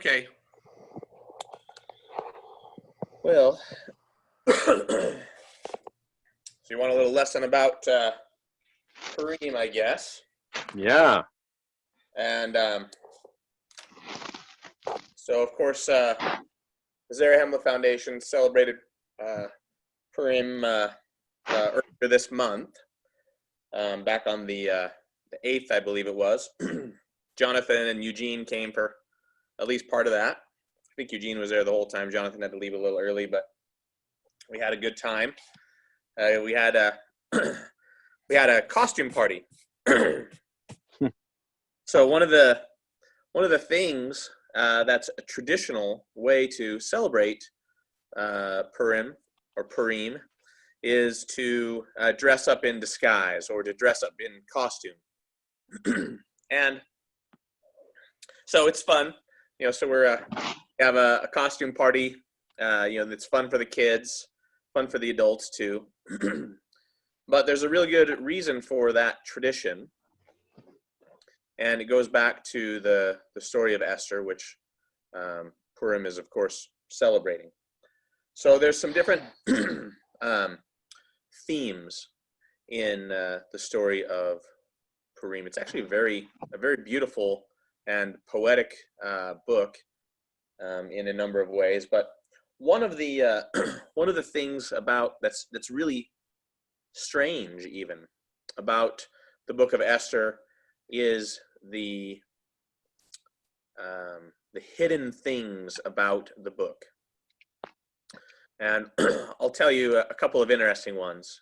Okay. Well, so you want a little lesson about Purim, I guess. Yeah. And so, of course, the Zarahemla Foundation celebrated Purim earlier this month, back on the 8th, I believe it was. Jonathan and Eugene came for at least part of that. I think Eugene was there the whole time. Jonathan had to leave a little early, but we had a good time. We had a we had a costume party. So one of the things that's a traditional way to celebrate Purim or Purim is to dress up in disguise or to dress up in costume. And so it's fun, so we have a costume party, that's fun for the kids, fun for the adults too. But there's a really good reason for that tradition. And it goes back to the story of Esther, which Purim is, of course, celebrating. So there's some different themes in the story of Purim. It's actually a very beautiful and poetic book in a number of ways. But one of the things about that's really strange, even about the book of Esther, is the hidden things about the book. And I'll tell you a couple of interesting ones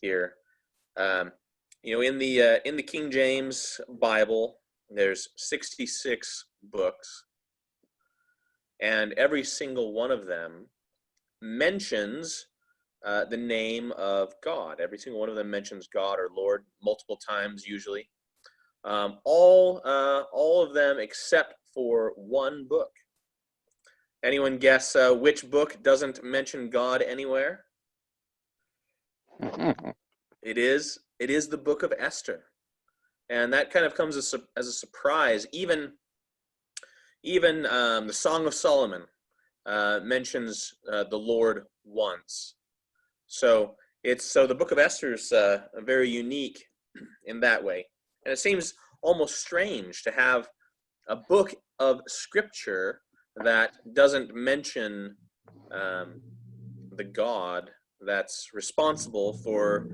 here. In the King James Bible, there's 66 books, and every single one of them mentions the name of God. Every single one of them mentions God or Lord multiple times, usually. All of them except for one book. Anyone guess which book doesn't mention God anywhere? It is the book of Esther, and that kind of comes as a surprise. Even the Song of Solomon mentions the Lord once. So the book of Esther is very unique in that way, and it seems almost strange to have a book of scripture that doesn't mention the God that's responsible for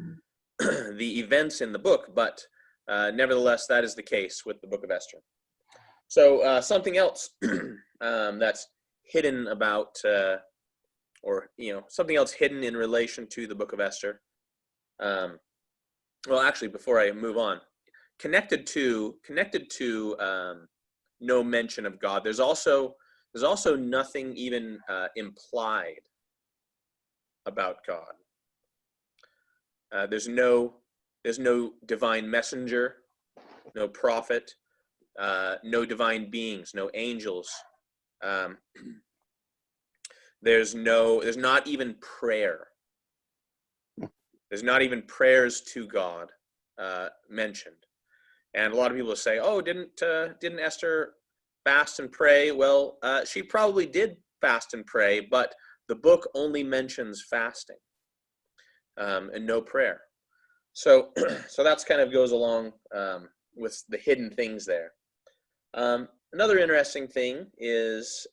the events in the book, but nevertheless, that is the case with the book of Esther. So something else that's hidden about, something else hidden in relation to the book of Esther. Well, actually, before I move on, connected to no mention of God, there's also nothing even implied about God. There's no divine messenger, no prophet, no divine beings, no angels. There's not even prayer. There's not even prayers to God mentioned. And a lot of people say, "Oh, didn't Esther fast and pray?" Well, she probably did fast and pray, but the book only mentions fasting and no prayer. So that's kind of goes along with the hidden things there. Another interesting thing is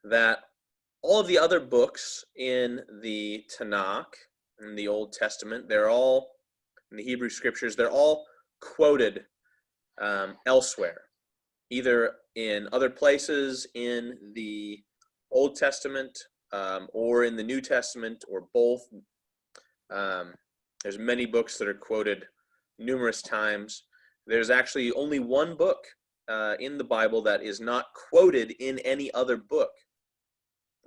that all of the other books in the Tanakh, in the Old Testament, they're all, in the Hebrew Scriptures, they're all quoted elsewhere, either in other places in the Old Testament or in the New Testament, or both. There's many books that are quoted numerous times. There's actually only one book in the Bible that is not quoted in any other book,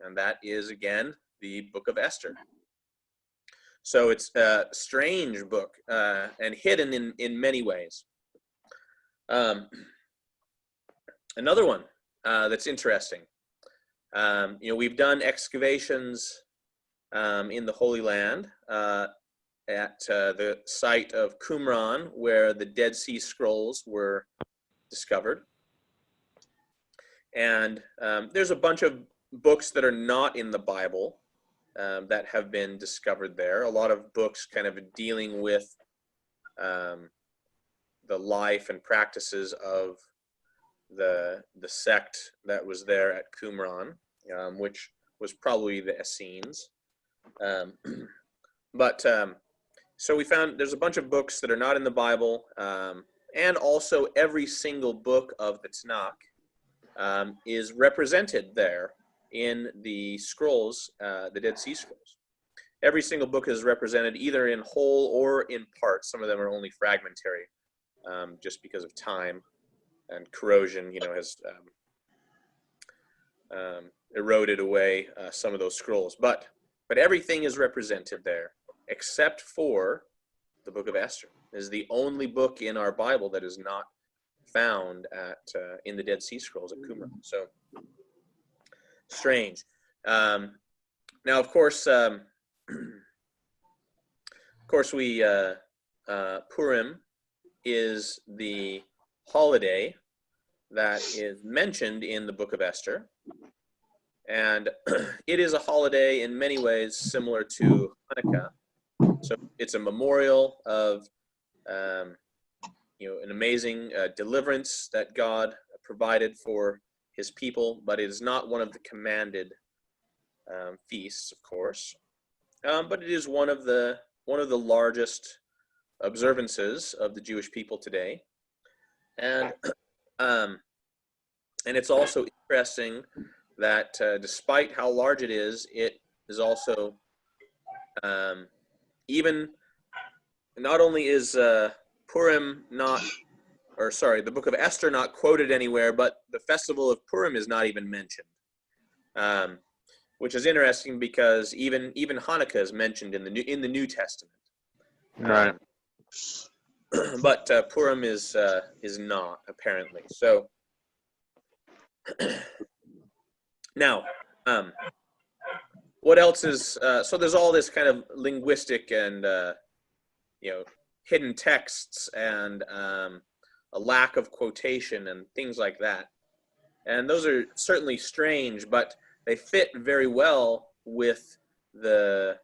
and that is, again, the book of Esther. So it's a strange book and hidden in many ways. Another one that's interesting. We've done excavations in the Holy Land at the site of Qumran, where the Dead Sea Scrolls were discovered. And there's a bunch of books that are not in the Bible that have been discovered there. A lot of books kind of dealing with the life and practices of the sect that was there at Qumran, which was probably the Essenes. So we found there's a bunch of books that are not in the Bible, and also every single book of the Tanakh is represented there in the scrolls, the Dead Sea Scrolls. Every single book is represented either in whole or in part. Some of them are only fragmentary, just because of time and corrosion, has eroded away some of those scrolls. But everything is represented there, except for the book of Esther. It is the only book in our Bible that is not found in the Dead Sea Scrolls at Qumran. So strange. Now, of course, we Purim is the holiday that is mentioned in the book of Esther, and it is a holiday in many ways similar to Hanukkah. So it's a memorial of an amazing deliverance that God provided for his people, but it is not one of the commanded feasts, of course. But it is one of the largest observances of the Jewish people today, and it's also interesting that despite how large it is also even not only is Purim the book of Esther not quoted anywhere, but the festival of Purim is not even mentioned. Which is interesting because even Hanukkah is mentioned in the New Testament, Right. But Purim is not, apparently. So now, what else is so? There's all this kind of linguistic and hidden texts and a lack of quotation and things like that, and those are certainly strange, but they fit very well with the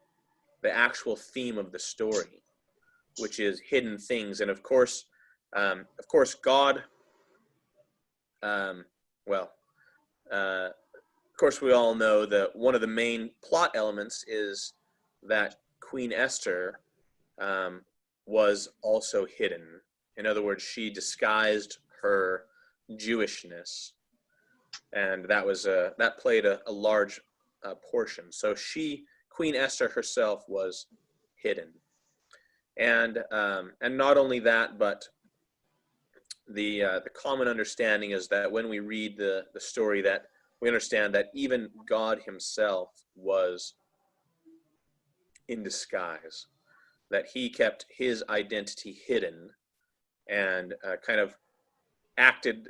actual theme of the story, which is hidden things. And of course, God. Of course, we all know that one of the main plot elements is that Queen Esther was also hidden. In other words, she disguised her Jewishness, and that played a large portion. So Queen Esther herself, was hidden, and not only that, but the common understanding is that when we read the story, that we understand that even God himself was in disguise, that he kept his identity hidden and kind of acted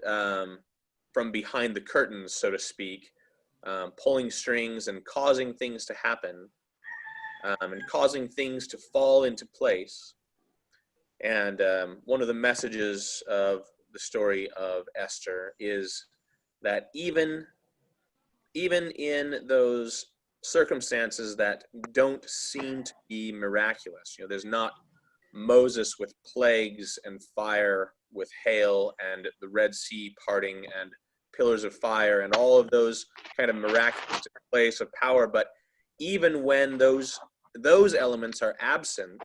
from behind the curtains, so to speak, pulling strings and causing things to happen, and causing things to fall into place. And one of the messages of the story of Esther is that even in those circumstances that don't seem to be miraculous, there's not Moses with plagues and fire with hail and the Red Sea parting and pillars of fire and all of those kind of miraculous displays of power, but even when those elements are absent,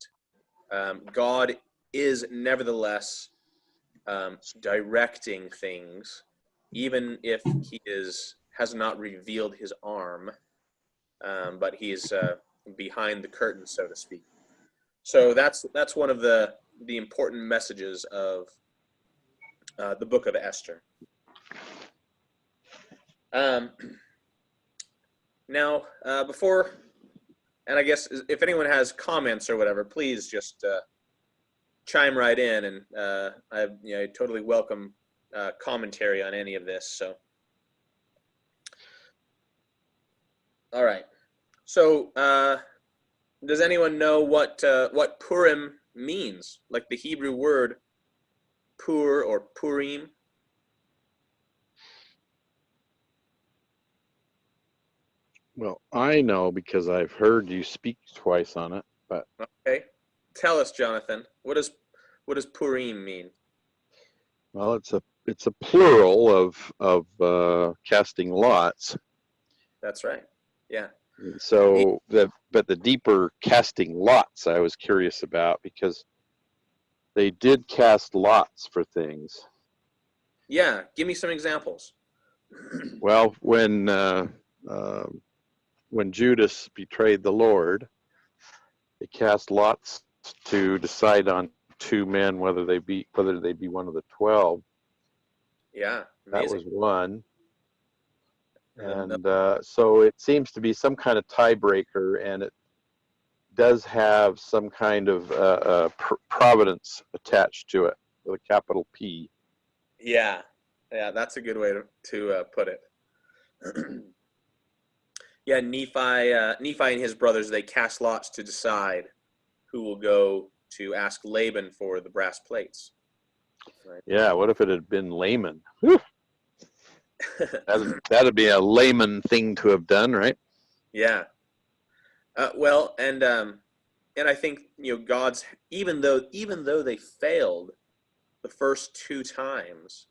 God is nevertheless directing things, even if he has not revealed his arm, but he's behind the curtain, so to speak. So that's one of the important messages of the book of Esther. Now, before, and I guess if anyone has comments or whatever, please just chime right in, and I totally welcome commentary on any of this. So, all right. So, does anyone know what Purim means? Like the Hebrew word Pur or Purim? Well, I know because I've heard you speak twice on it, but Okay. Tell us, Jonathan, what does Purim mean? well, it's a plural of casting lots. That's right. Yeah. E- So but the deeper casting lots I was curious about because they did cast lots for things. Yeah. Give me some examples. Well, when Judas betrayed the Lord, they cast lots to decide on two men whether they be one of the 12. Yeah. That Amazing. was one. And And so it seems to be some kind of tiebreaker, and it does have some kind of providence attached to it with a capital P. yeah. Yeah. That's a good way to put it. Yeah. Nephi and his brothers, they cast lots to decide who will go to ask Laban for the brass plates. Right. Yeah, what if it had been layman? Whew, that'd be a layman thing to have done, right? Yeah. Well, and I think God's even though they failed the first two times,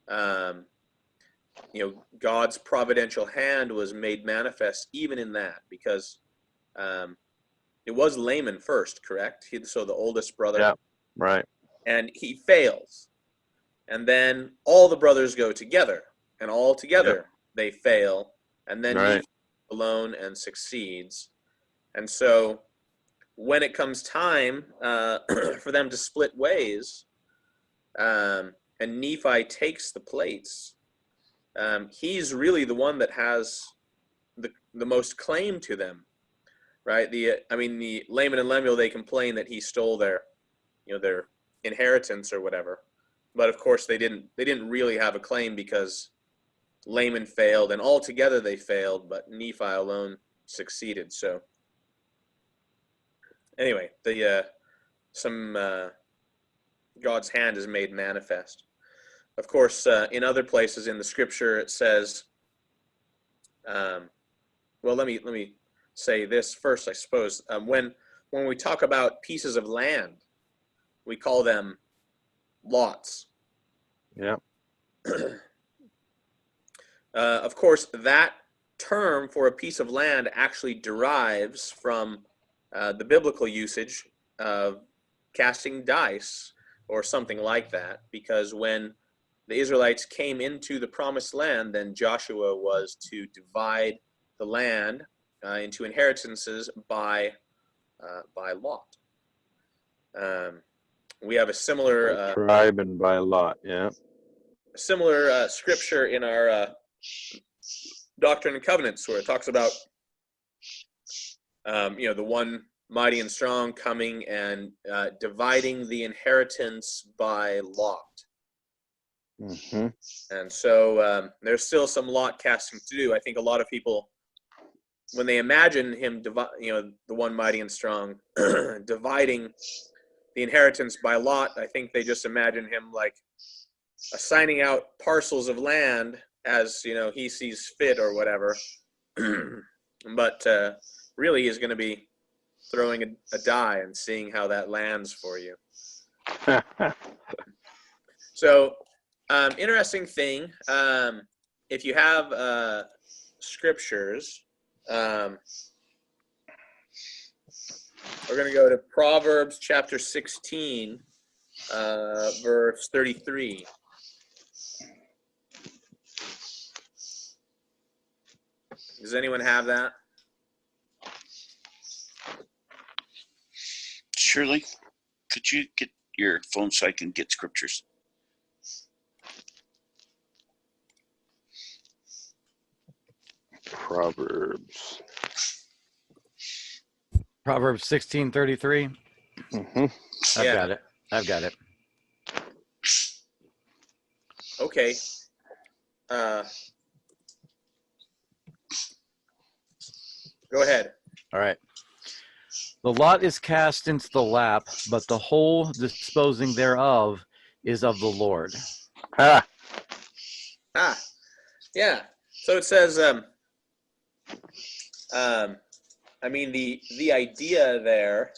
um, God's providential hand was made manifest even in that because um, it was Laman first, correct? So the oldest brother, Yeah, right. and he fails, and then all the brothers go together, and all Yep, together they fail, and then right. Nephi alone and succeeds, and so when it comes time for them to split ways, and Nephi takes the plates, he's really the one that has the most claim to them, right? The Laman and Lemuel, they complain that he stole their inheritance or whatever, but of course they didn't really have a claim because Laman failed, and altogether they failed, but Nephi alone succeeded. So anyway, the some God's hand is made manifest. Of course, in other places in the Scripture, it says, well, let me say this first, I suppose. When we talk about pieces of land, we call them lots. Yeah, Of course, that term for a piece of land actually derives from the biblical usage of casting dice or something like that, because when the Israelites came into the promised land, then Joshua was to divide the land into inheritances by lot. We have a by similar tribe and by lot. Yeah, scripture in our Doctrine and Covenants where it talks about the one mighty and strong coming and dividing the inheritance by lot. mm-hmm. And so there's still some lot casting to do. I think a lot of people, when they imagine him, the one mighty and strong, dividing the inheritance by lot, I think they just imagine him like assigning out parcels of land as he sees fit or whatever. But really, he's going to be throwing a die and seeing how that lands for you. So, interesting thing. If you have scriptures, we're going to go to Proverbs chapter 16, verse 33. Does anyone have that? Shirley, could you get your phone so I can get scriptures? Proverbs. Proverbs 16:33. Mm-hmm. I've got it. Okay. Go ahead. All right. The lot is cast into the lap, but the whole disposing thereof is of the Lord. Ah, Yeah. So it says, I mean, the idea there,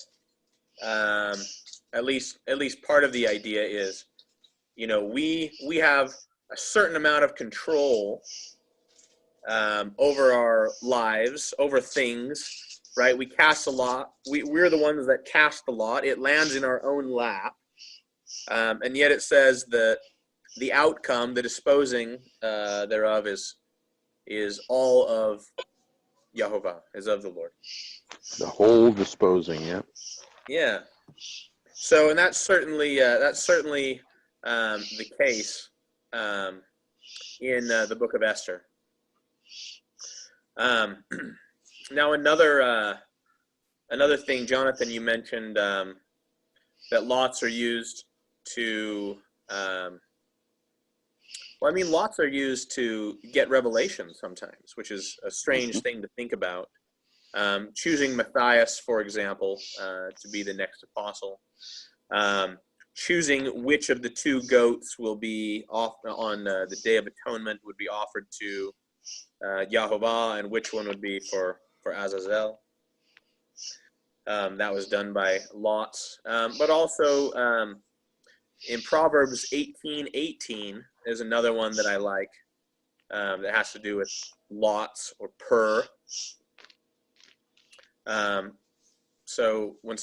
at least part of the idea is, we have a certain amount of control over our lives, over things, right? We cast a lot. We're the ones that cast the lot. It lands in our own lap, and yet it says that the outcome, the disposing thereof, is all of Yahovah, is of the Lord. The whole disposing, yeah. Yeah. So, and that's certainly the case in the book of Esther. Now, another thing, Jonathan, you mentioned that lots are used to. Lots are used to get revelation sometimes, which is a strange thing to think about. Choosing Matthias, for example, to be the next apostle. Choosing which of the two goats will be off on the Day of Atonement would be offered to Yahovah, and which one would be for Azazel. That was done by lots. But also in Proverbs 18:18 is another one that I like that has to do with lots or per. So when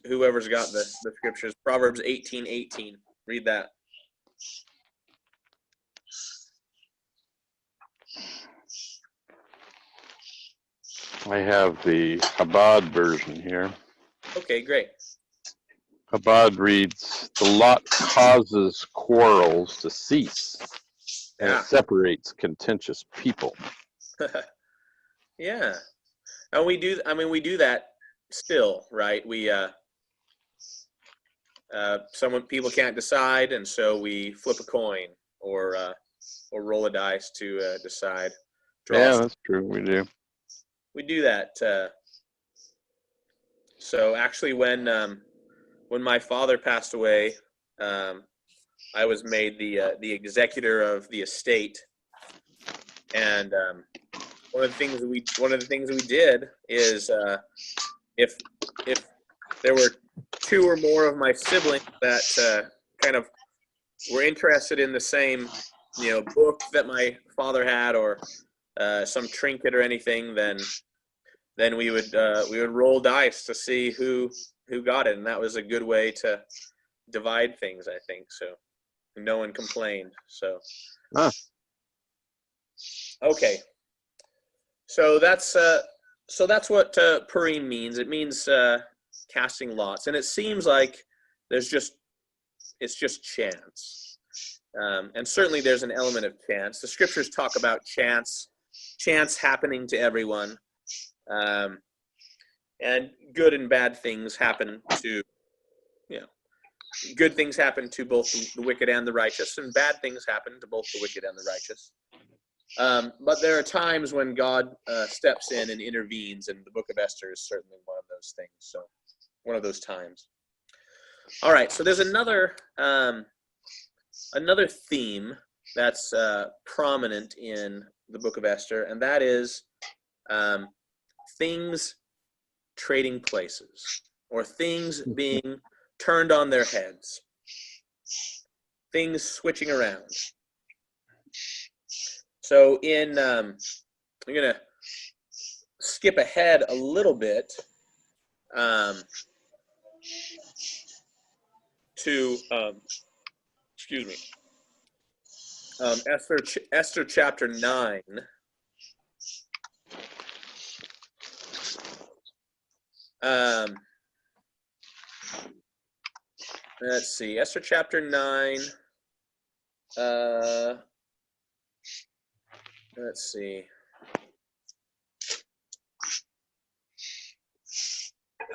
whoever's got the scriptures, Proverbs 18:18, read that. I have the Chabad version here. Okay, great. Chabad reads, "The lot causes quarrels to cease, and Yeah. it separates contentious people." Yeah. And we do that still, right? We people can't decide, and so we flip a coin or roll a dice to decide. Yeah, that's true. We do. We do that. So actually, when my father passed away, I was made the executor of the estate, and one of the things that we did is if there were two or more of my siblings that kind of were interested in the same book that my father had, or some trinket or anything, then we would roll dice to see who got it, and that was a good way to divide things, I think. So no one complained. So okay. So that's what Purim means. It means casting lots, and it seems like it's just chance, and certainly there's an element of chance. The scriptures talk about chance happening to everyone, and good and bad things happen to good things happen to both the wicked and the righteous, and bad things happen to both the wicked and the righteous. But there are times when God steps in and intervenes, and the book of Esther is certainly one of those things. So, one of those times. All right. So there's another theme that's prominent in the book of Esther, and that is things trading places, or things being turned on their heads, things switching around. So I'm going to skip ahead a little bit to, Esther chapter 9. Let's see, Esther chapter 9. Let's see.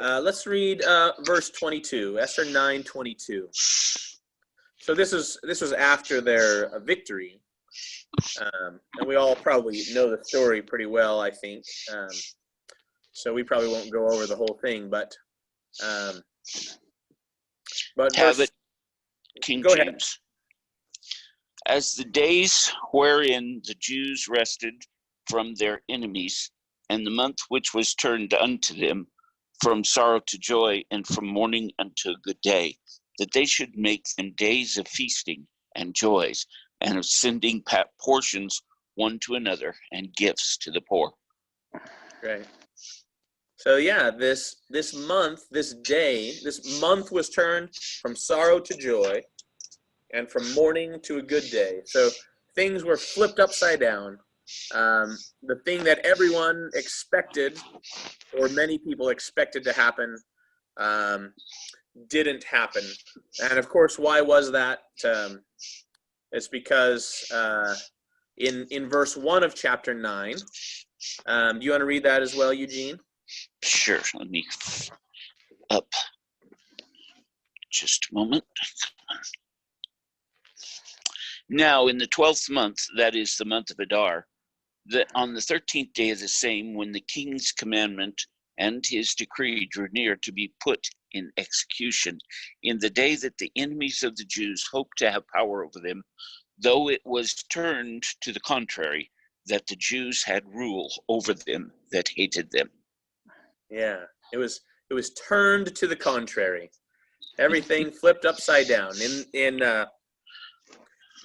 Let's read verse 22, Esther 9:22. So this was after their victory, and we all probably know the story pretty well, I think. So we probably won't go over the whole thing, but have it, King go James. ahead. As the days wherein the Jews rested from their enemies and the month which was turned unto them from sorrow to joy, and from mourning unto a good day, that they should make them days of feasting and joys, and of sending portions one to another, and gifts to the poor. Right. So yeah, this month was turned from sorrow to joy, and from mourning to a good day. So things were flipped upside down. The thing that everyone expected, or many people expected to happen, didn't happen. And of course, why was that? It's because in verse 1 of chapter 9, do you want to read that as well, Eugene? Sure, let me up just a moment. Now, in the 12th month, that is the month of Adar, on the 13th day of the same, when the king's commandment and his decree drew near to be put in execution, in the day that the enemies of the Jews hoped to have power over them, though it was turned to the contrary, that the Jews had rule over them that hated them. Yeah, it was turned to the contrary. Everything flipped upside down.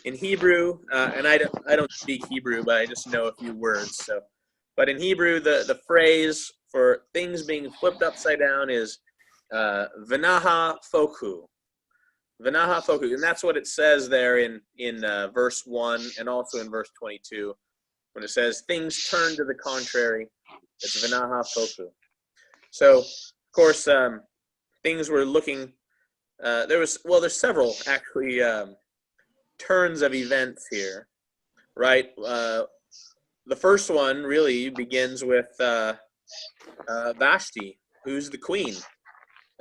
In Hebrew, and I don't speak Hebrew, but I just know a few words. So, but in Hebrew, the phrase for things being flipped upside down is v'naha foku. V'naha foku, and that's what it says there in verse 1 and also in verse 22 when it says things turn to the contrary. It's v'naha foku. So, of course, things were looking. There's several actually. Turns of events here, right? The first one really begins with Vashti, who's the queen,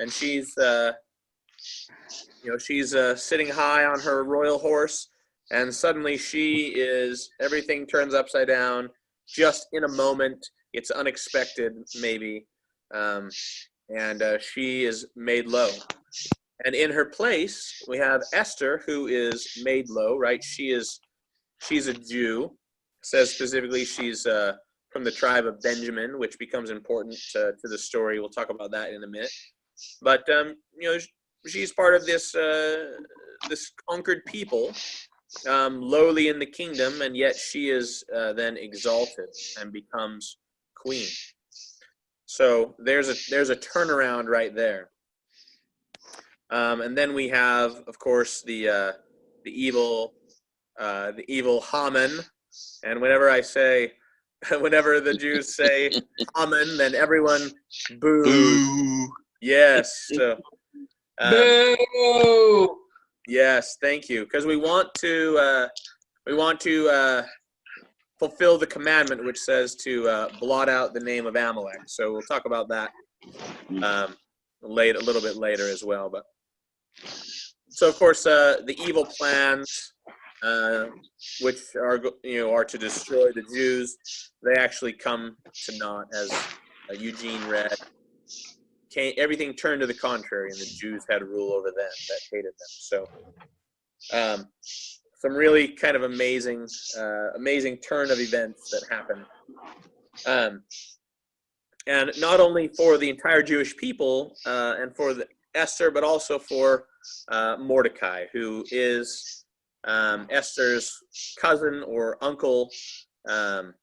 and she's sitting high on her royal horse, and suddenly everything turns upside down just in a moment. It's unexpected, maybe, and she is made low. And in her place, we have Esther, who is made low, right? She's a Jew. It says specifically she's from the tribe of Benjamin, which becomes important to the story. We'll talk about that in a minute. But she's part of this conquered people, lowly in the kingdom, and yet she is then exalted and becomes queen. So there's a turnaround right there. And then we have, of course, the evil Haman. And whenever the Jews say Haman, then everyone boos. Boo! Yes. So, Boo! yes, thank you, because we want to fulfill the commandment which says to blot out the name of Amalek. So we'll talk about that a little bit later as well. But so of course the evil plans, which are to destroy the Jews, they actually come to naught, as Eugene read. Everything turned to the contrary, and the Jews had rule over them that hated them. So some really kind of amazing turn of events that happened. And not only for the entire Jewish people and for Esther, but also for Mordecai, who is Esther's cousin or uncle, and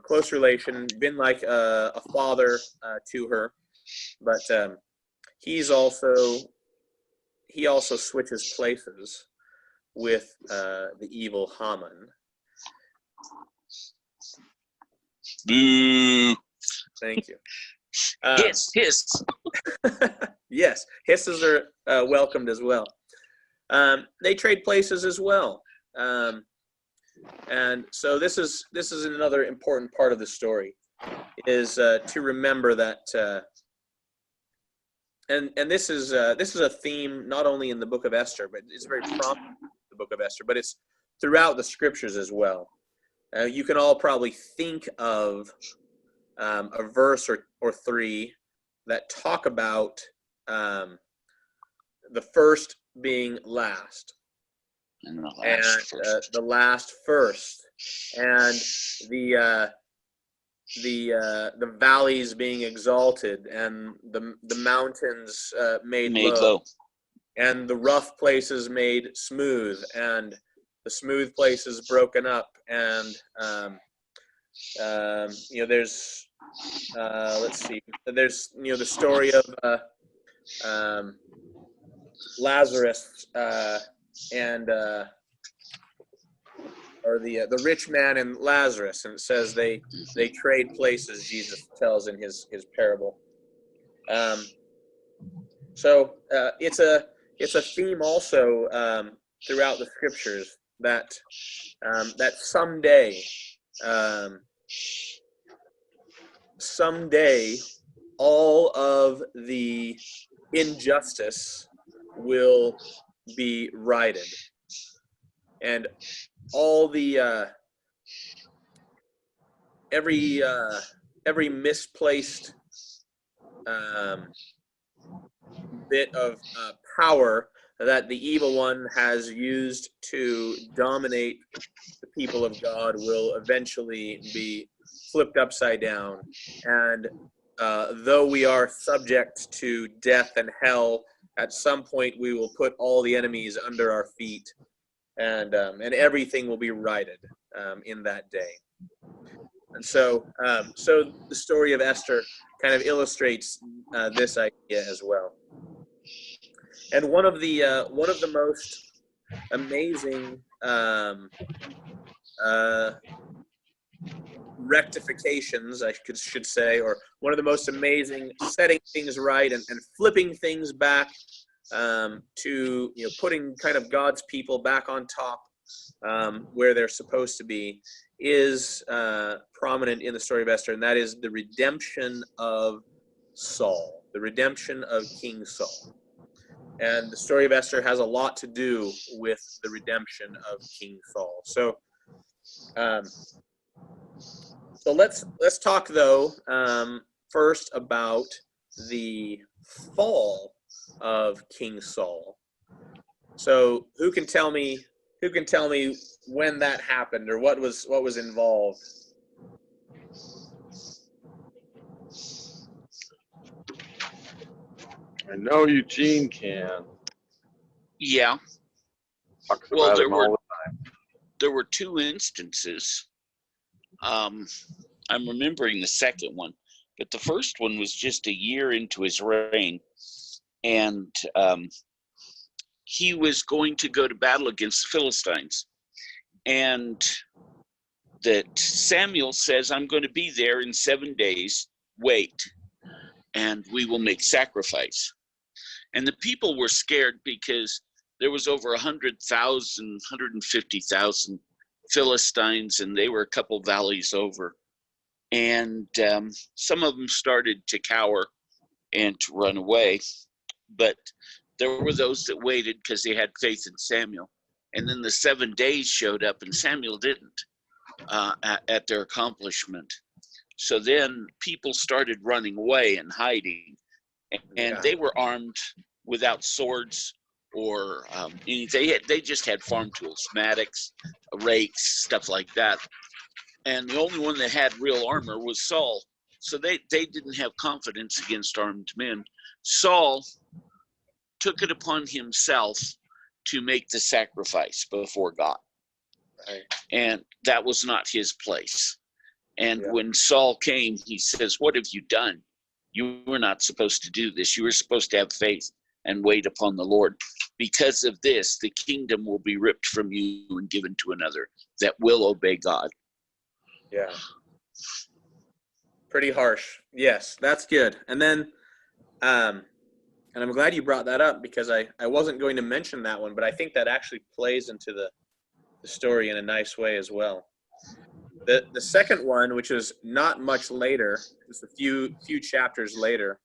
close relation, been like a father to her. But he also switches places with the evil Haman. Boo! Thank you. Hiss! Yes, hisses are welcomed as well. They trade places as well, and so this is another important part of the story, is to remember that, and this is a theme not only in the book of Esther, but it's very prominent in the book of Esther, but it's throughout the scriptures as well. You can all probably think of a verse or three that talk about the first being last, And the and last first. the last first. and the valleys being exalted, and the mountains made low, and the rough places made smooth, and the smooth places broken up, and there's let's see, there's the story of Lazarus and or the rich man and Lazarus, and it says they trade places. Jesus tells in his parable. So it's a theme also throughout the scriptures that someday all of the injustice will be righted, and all the every misplaced bit of power that the evil one has used to dominate the people of God will eventually be flipped upside down. And though we are subject to death and hell, at some point we will put all the enemies under our feet, and everything will be righted in that day. And so the story of Esther kind of illustrates this idea as well. And one of the most amazing rectifications, I should say, or one of the most amazing setting things right and flipping things back to putting kind of God's people back on top where they're supposed to be, is prominent in the story of Esther, and that is the redemption of Saul, the redemption of King Saul. And the story of Esther has a lot to do with the redemption of King Saul. So let's talk though first about the fall of King Saul. So who can tell me when that happened, or what was involved? I know Eugene can. Yeah. Talks Well, about him all the time. there were two instances. I'm remembering the second one, but the first one was just a year into his reign, and he was going to go to battle against the Philistines, and that Samuel says, "I'm going to be there in 7 days. Wait, and we will make sacrifice." And the people were scared because there was over 100,000, 150,000 Philistines, and they were a couple valleys over. And some of them started to cower and to run away. But there were those that waited because they had faith in Samuel. And then the 7 days showed up, and Samuel didn't at their accomplishment. So then people started running away and hiding. And they were armed without swords or anything. They just had farm tools, mattocks, rakes, stuff like that. And the only one that had real armor was Saul. So they didn't have confidence against armed men. Saul took it upon himself to make the sacrifice before God. Right. And that was not his place. And when Saul came, he says, "What have you done? You were not supposed to do this. You were supposed to have faith and wait upon the Lord. Because of this, the kingdom will be ripped from you and given to another that will obey God." Yeah. Pretty harsh. Yes, that's good. And then, and I'm glad you brought that up, because I wasn't going to mention that one, but I think that actually plays into the story in a nice way as well. The second one, which is not much later, just a few chapters later,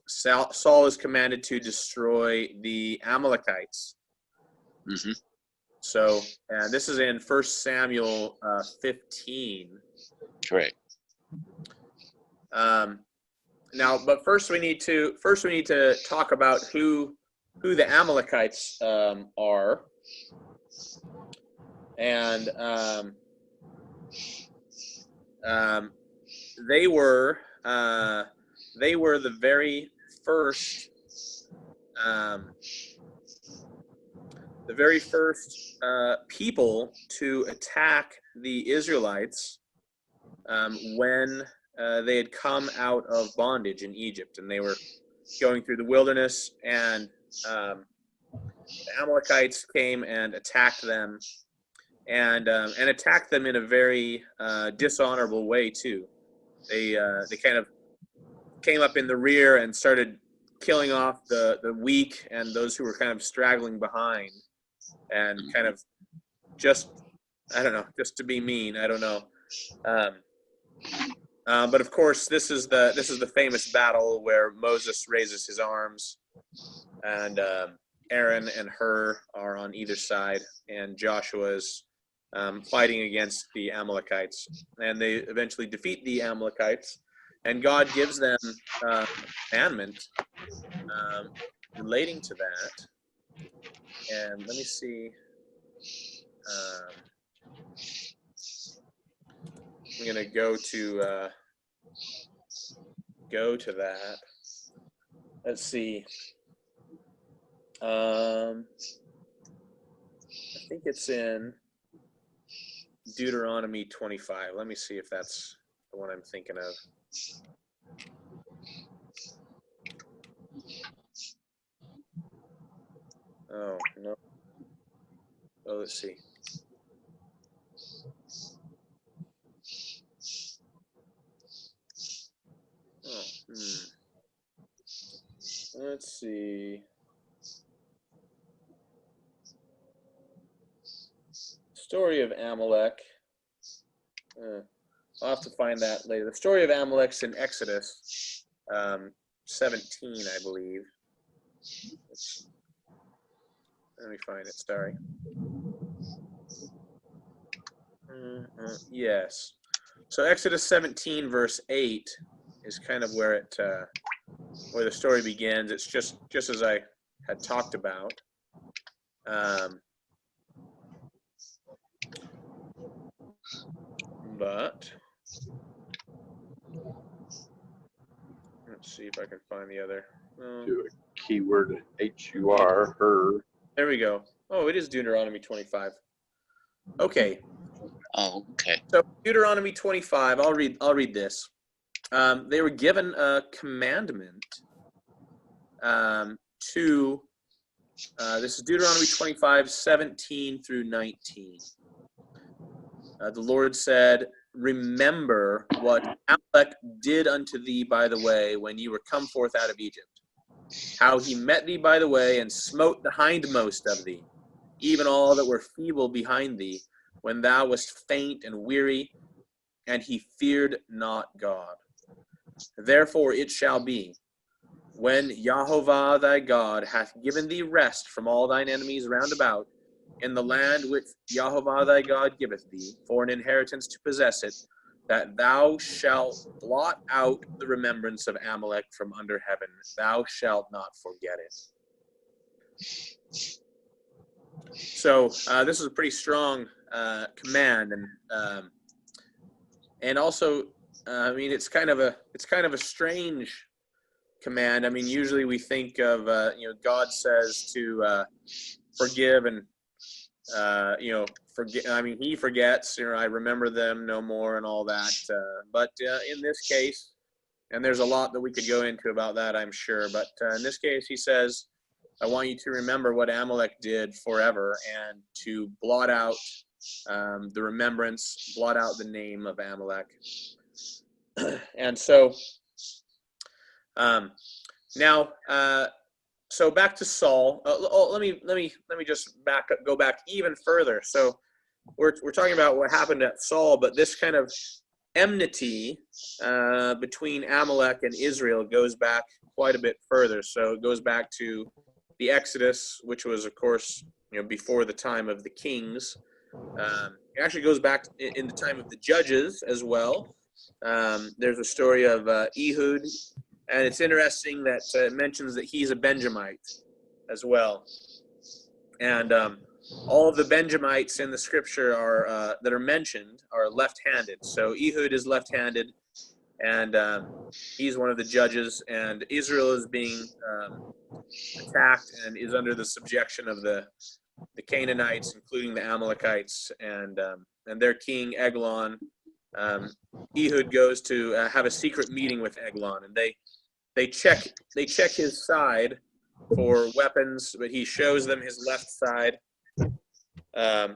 Saul is commanded to destroy the Amalekites. Mm-hmm. So this is in 1 Samuel 15. Correct. Now, but first we need to talk about who the Amalekites are. and they were the very first people to attack the Israelites when they had come out of bondage in Egypt, and they were going through the wilderness, and the Amalekites came and attacked them, and attacked them in a very dishonorable way too. They kind of came up in the rear and started killing off the weak and those who were kind of straggling behind, and kind of just, I don't know, just to be mean. I don't know. But of course, this is the famous battle where Moses raises his arms, and Aaron and Hur are on either side, and Joshua is fighting against the Amalekites, and they eventually defeat the Amalekites, and God gives them a commandment relating to that. And let me see. I'm gonna go to that. Let's see. I think it's in Deuteronomy 25. Let me see if that's the one I'm thinking of. Oh, no. Oh, let's see. Oh, Let's see. Story of Amalek. I'll have to find that later. The story of Amalek's in Exodus 17, I believe. Let me find it. Sorry. Yes. So Exodus 17, verse 8 is kind of where where the story begins. It's just as I had talked about. But let's see if I can find the other. Do a keyword HUR, her. There we go. Oh, it is Deuteronomy 25. Okay. Oh, okay. So Deuteronomy 25. I'll read this. They were given a commandment to. This is Deuteronomy 25, 17 through 19. The Lord said, "Remember what Amalek did unto thee by the way when you were come forth out of Egypt, how he met thee by the way and smote the hindmost of thee, even all that were feeble behind thee, when thou wast faint and weary, and he feared not God. Therefore it shall be, when Jehovah thy God hath given thee rest from all thine enemies round about, in the land which Jehovah thy God giveth thee, for an inheritance to possess it, that thou shalt blot out the remembrance of Amalek from under heaven. Thou shalt not forget it." So this is a pretty strong command, and also, I mean, it's kind of a strange command. I mean, usually we think of God says to forgive and forget. I mean, he forgets. I remember them no more and all that. But in this case, and there's a lot that we could go into about that, I'm sure. But in this case, he says, "I want you to remember what Amalek did forever, and to blot out the remembrance, blot out the name of Amalek." And so now. So back to Saul. Let me just go back even further. So we're talking about what happened at Saul, but this kind of enmity between Amalek and Israel goes back quite a bit further. So it goes back to the Exodus, which was, of course, before the time of the kings. It actually goes back in the time of the judges as well. There's a story of Ehud. And it's interesting that it mentions that he's a Benjamite as well. And all of the Benjamites in the scripture are that are mentioned are left-handed. So Ehud is left-handed, and he's one of the judges. And Israel is being attacked and is under the subjection of the Canaanites, including the Amalekites, and their king Eglon. Ehud goes to have a secret meeting with Eglon, and they check his side for weapons, but he shows them his left side,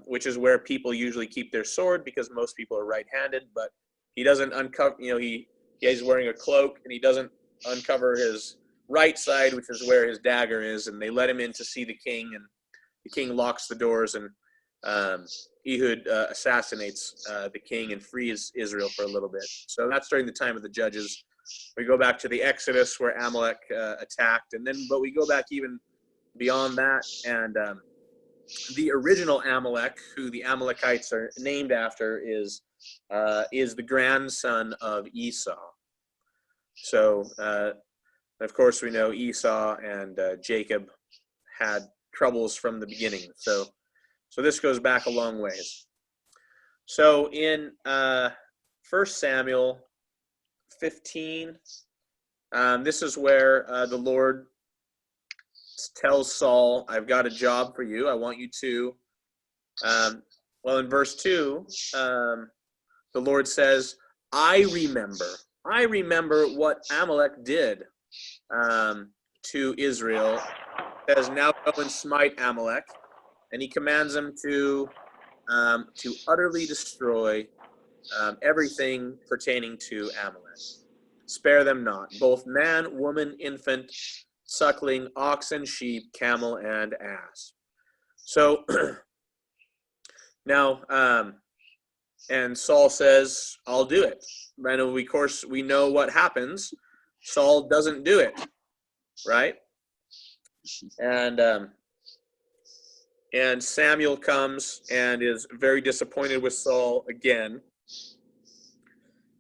which is where people usually keep their sword, because most people are right-handed. But he doesn't uncover, he's wearing a cloak, and he doesn't uncover his right side, which is where his dagger is. And they let him in to see the king, and the king locks the doors, and Ehud assassinates the king and frees Israel for a little bit. So that's during the time of the judges. We go back to the Exodus, where Amalek attacked, but we go back even beyond that, and the original Amalek, who the Amalekites are named after, is the grandson of Esau. So, of course, we know Esau and Jacob had troubles from the beginning. So this goes back a long ways. So in 1 Samuel 15, this is where the Lord tells Saul, I've got a job for you. I want you to, in verse 2, the Lord says, I remember what Amalek did to Israel. He says, now go and smite Amalek. And he commands them to utterly destroy everything pertaining to Amalek. Spare them not, both man, woman, infant, suckling, oxen, sheep, camel, and ass. So now, and Saul says, I'll do it. And of course, we know what happens. Saul doesn't do it, right? And Samuel comes and is very disappointed with Saul again.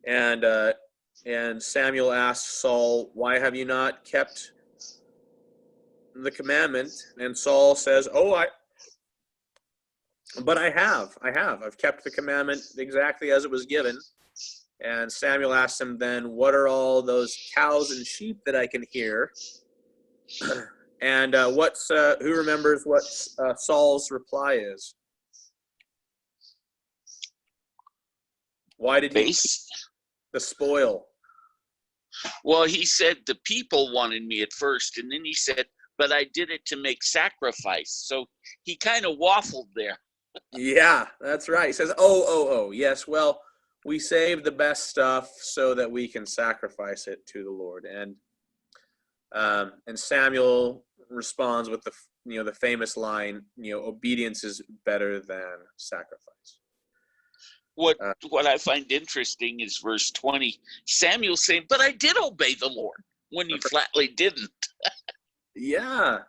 And Samuel asks Saul, why have you not kept the commandment? And Saul says, but I have. I've kept the commandment exactly as it was given. And Samuel asks him then, what are all those cows and sheep that I can hear? And who remembers what Saul's reply is? Why did he keep the spoil? Well, he said the people wanted me at first, and then he said, but I did it to make sacrifice. So he kind of waffled there. Yeah, that's right. He says, oh, yes, well, we save the best stuff so that we can sacrifice it to the Lord. And Samuel responds with the famous line, obedience is better than sacrifice. What I find interesting is verse 20. Samuel saying, but I did obey the Lord, when he flatly didn't. Yeah.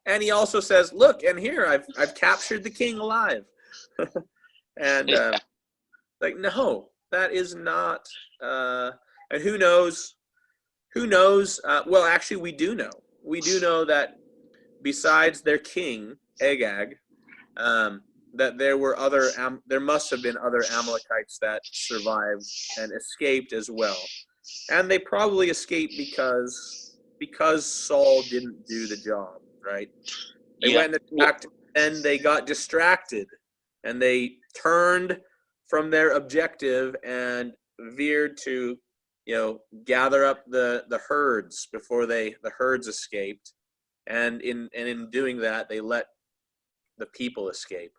And he also says, look, and here I've captured the king alive. And no, that is not. And who knows? Well, actually, we do know. We do know that besides their king Agag, that there must have been other Amalekites that survived and escaped as well, and they probably escaped because Saul didn't do the job, right? They went and attacked, and they got distracted, and they turned from their objective and veered to, gather up the herds before the herds escaped, and in doing that, they let the people escape.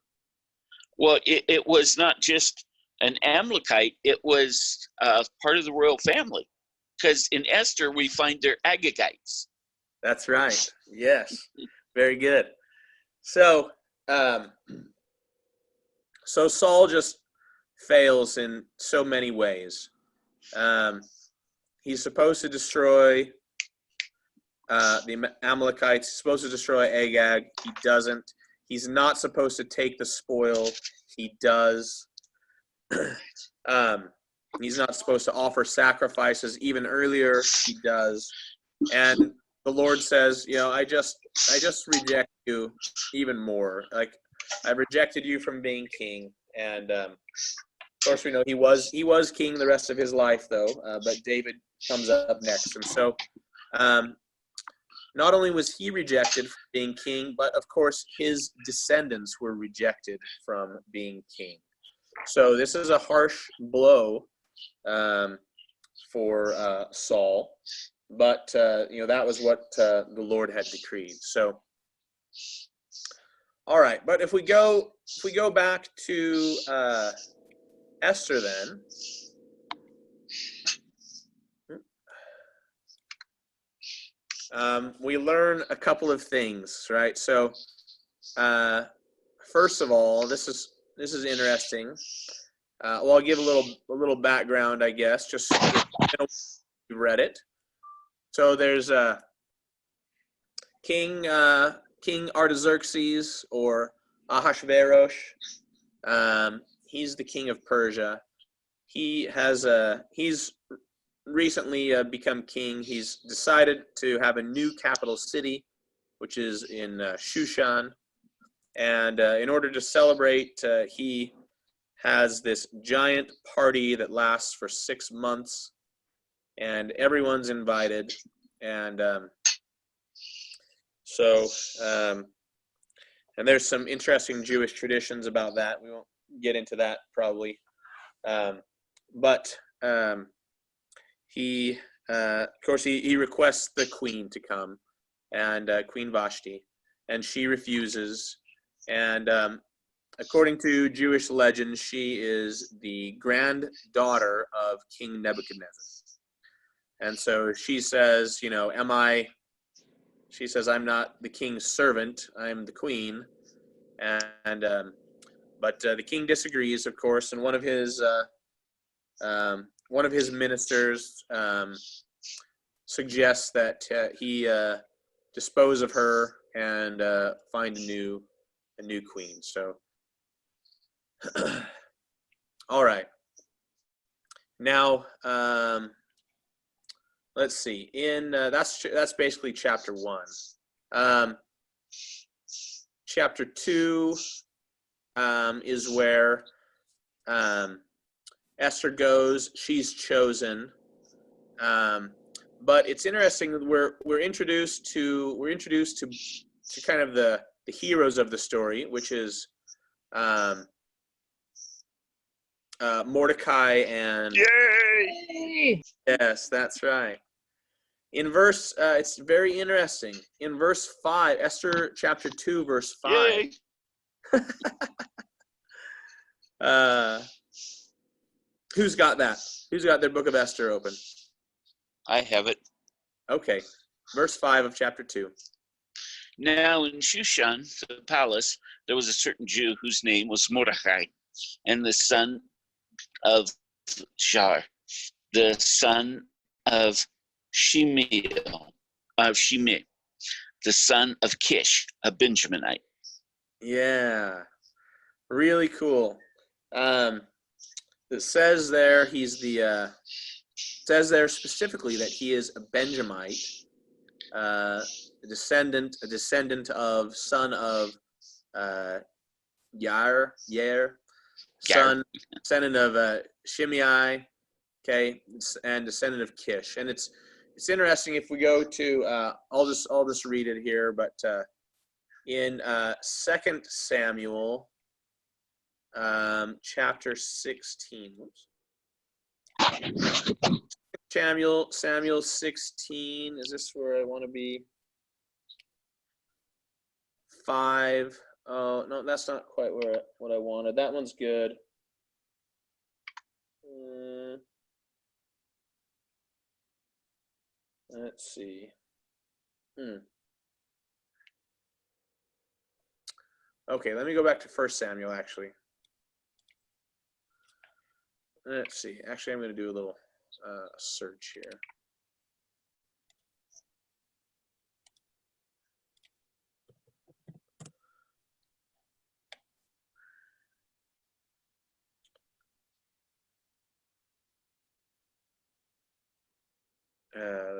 Well, it was not just an Amalekite; it was part of the royal family, because in Esther we find they're Agagites. That's right. Yes, very good. So, so Saul just fails in so many ways. He's supposed to destroy the Amalekites. He's supposed to destroy Agag. He doesn't. He's not supposed to take the spoil. He does. He's not supposed to offer sacrifices. Even earlier, he does. And the Lord says, I just reject you even more. Like, I've rejected you from being king. And of course, we know he was king the rest of his life, though. But David comes up next, and so not only was he rejected from being king, but of course his descendants were rejected from being king. So this is a harsh blow for Saul, but that was what the Lord had decreed. So, all right. But if we go back to Esther, then we learn a couple of things, right? So, first of all, this is interesting. Well, I'll give a little background, I guess, just if you read it. So there's King Artaxerxes, or Ahasuerus. He's the king of Persia. He's recently become king. He's decided to have a new capital city, which is in Shushan. And in order to celebrate, he has this giant party that lasts for 6 months, and everyone's invited. And and there's some interesting Jewish traditions about that. We won't get into that probably. But he, of course, he requests the queen to come, and Queen Vashti, and she refuses. And according to Jewish legends, she is the granddaughter of King Nebuchadnezzar. And so she says, she says, I'm not the king's servant, I'm the queen. And but the king disagrees, of course, and one of his ministers suggests that he dispose of her and find a new queen. So, all right. Now, let's see. In that's basically chapter 1. Chapter 2 is where Esther goes. She's chosen. But it's interesting that we're introduced to kind of the heroes of the story, which is Mordecai and Yay! yes, that's right. In verse, it's very interesting. In verse 5, Esther chapter 2, verse 5. Yay! Who's got that? Who's got their book of Esther open? I have it. Okay. Verse 5 of chapter 2. Now in Shushan, the palace, there was a certain Jew whose name was Mordecai, and the son of Shar, the son of Shimei, the son of Kish, a Benjaminite. Yeah. Really cool. It says there says there specifically that he is a Benjamite, a descendant of son of Yair, son of Shimei, okay, and descendant of Kish. And it's interesting if we go to I'll just read it here, but in 2 Samuel chapter 16. Samuel 16. Is this where I want to be? 5. Oh no, that's not quite what I wanted. That one's good. Let's see. Okay, let me go back to 1 Samuel, actually. Let's see. Actually, I'm going to do a little search here.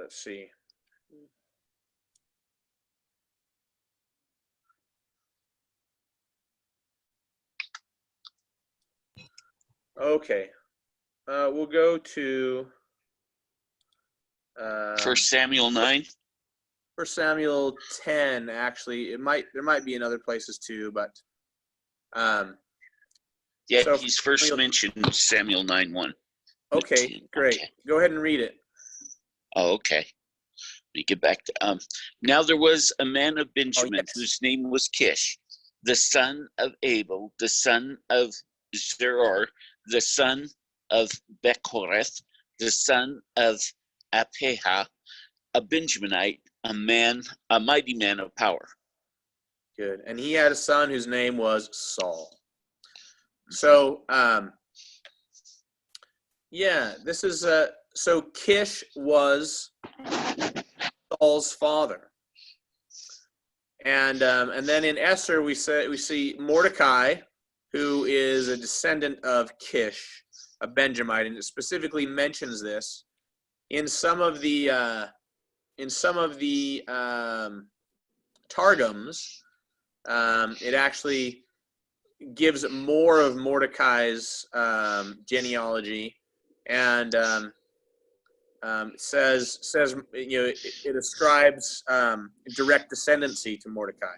Let's see. Okay. We'll go to 1 Samuel 9. 1 Samuel 10. Actually, there might be in other places too, but Yeah, so he's first mentioned Samuel 9:1. okay, great. Okay. Go ahead and read it. Oh, okay. Let me get back to now there was a man of Benjamin yes. whose name was Kish, the son of Abel, the son of Zeror, the son of Bechoreth, the son of Apeha, a Benjaminite, a mighty man of power. Good. And he had a son whose name was Saul. So, yeah, this is so Kish was Saul's father, and then in Esther we see Mordecai, who is a descendant of Kish, a Benjamite, and it specifically mentions this in some of the Targums. It actually gives more of Mordecai's genealogy, and says it ascribes direct descendancy to Mordecai,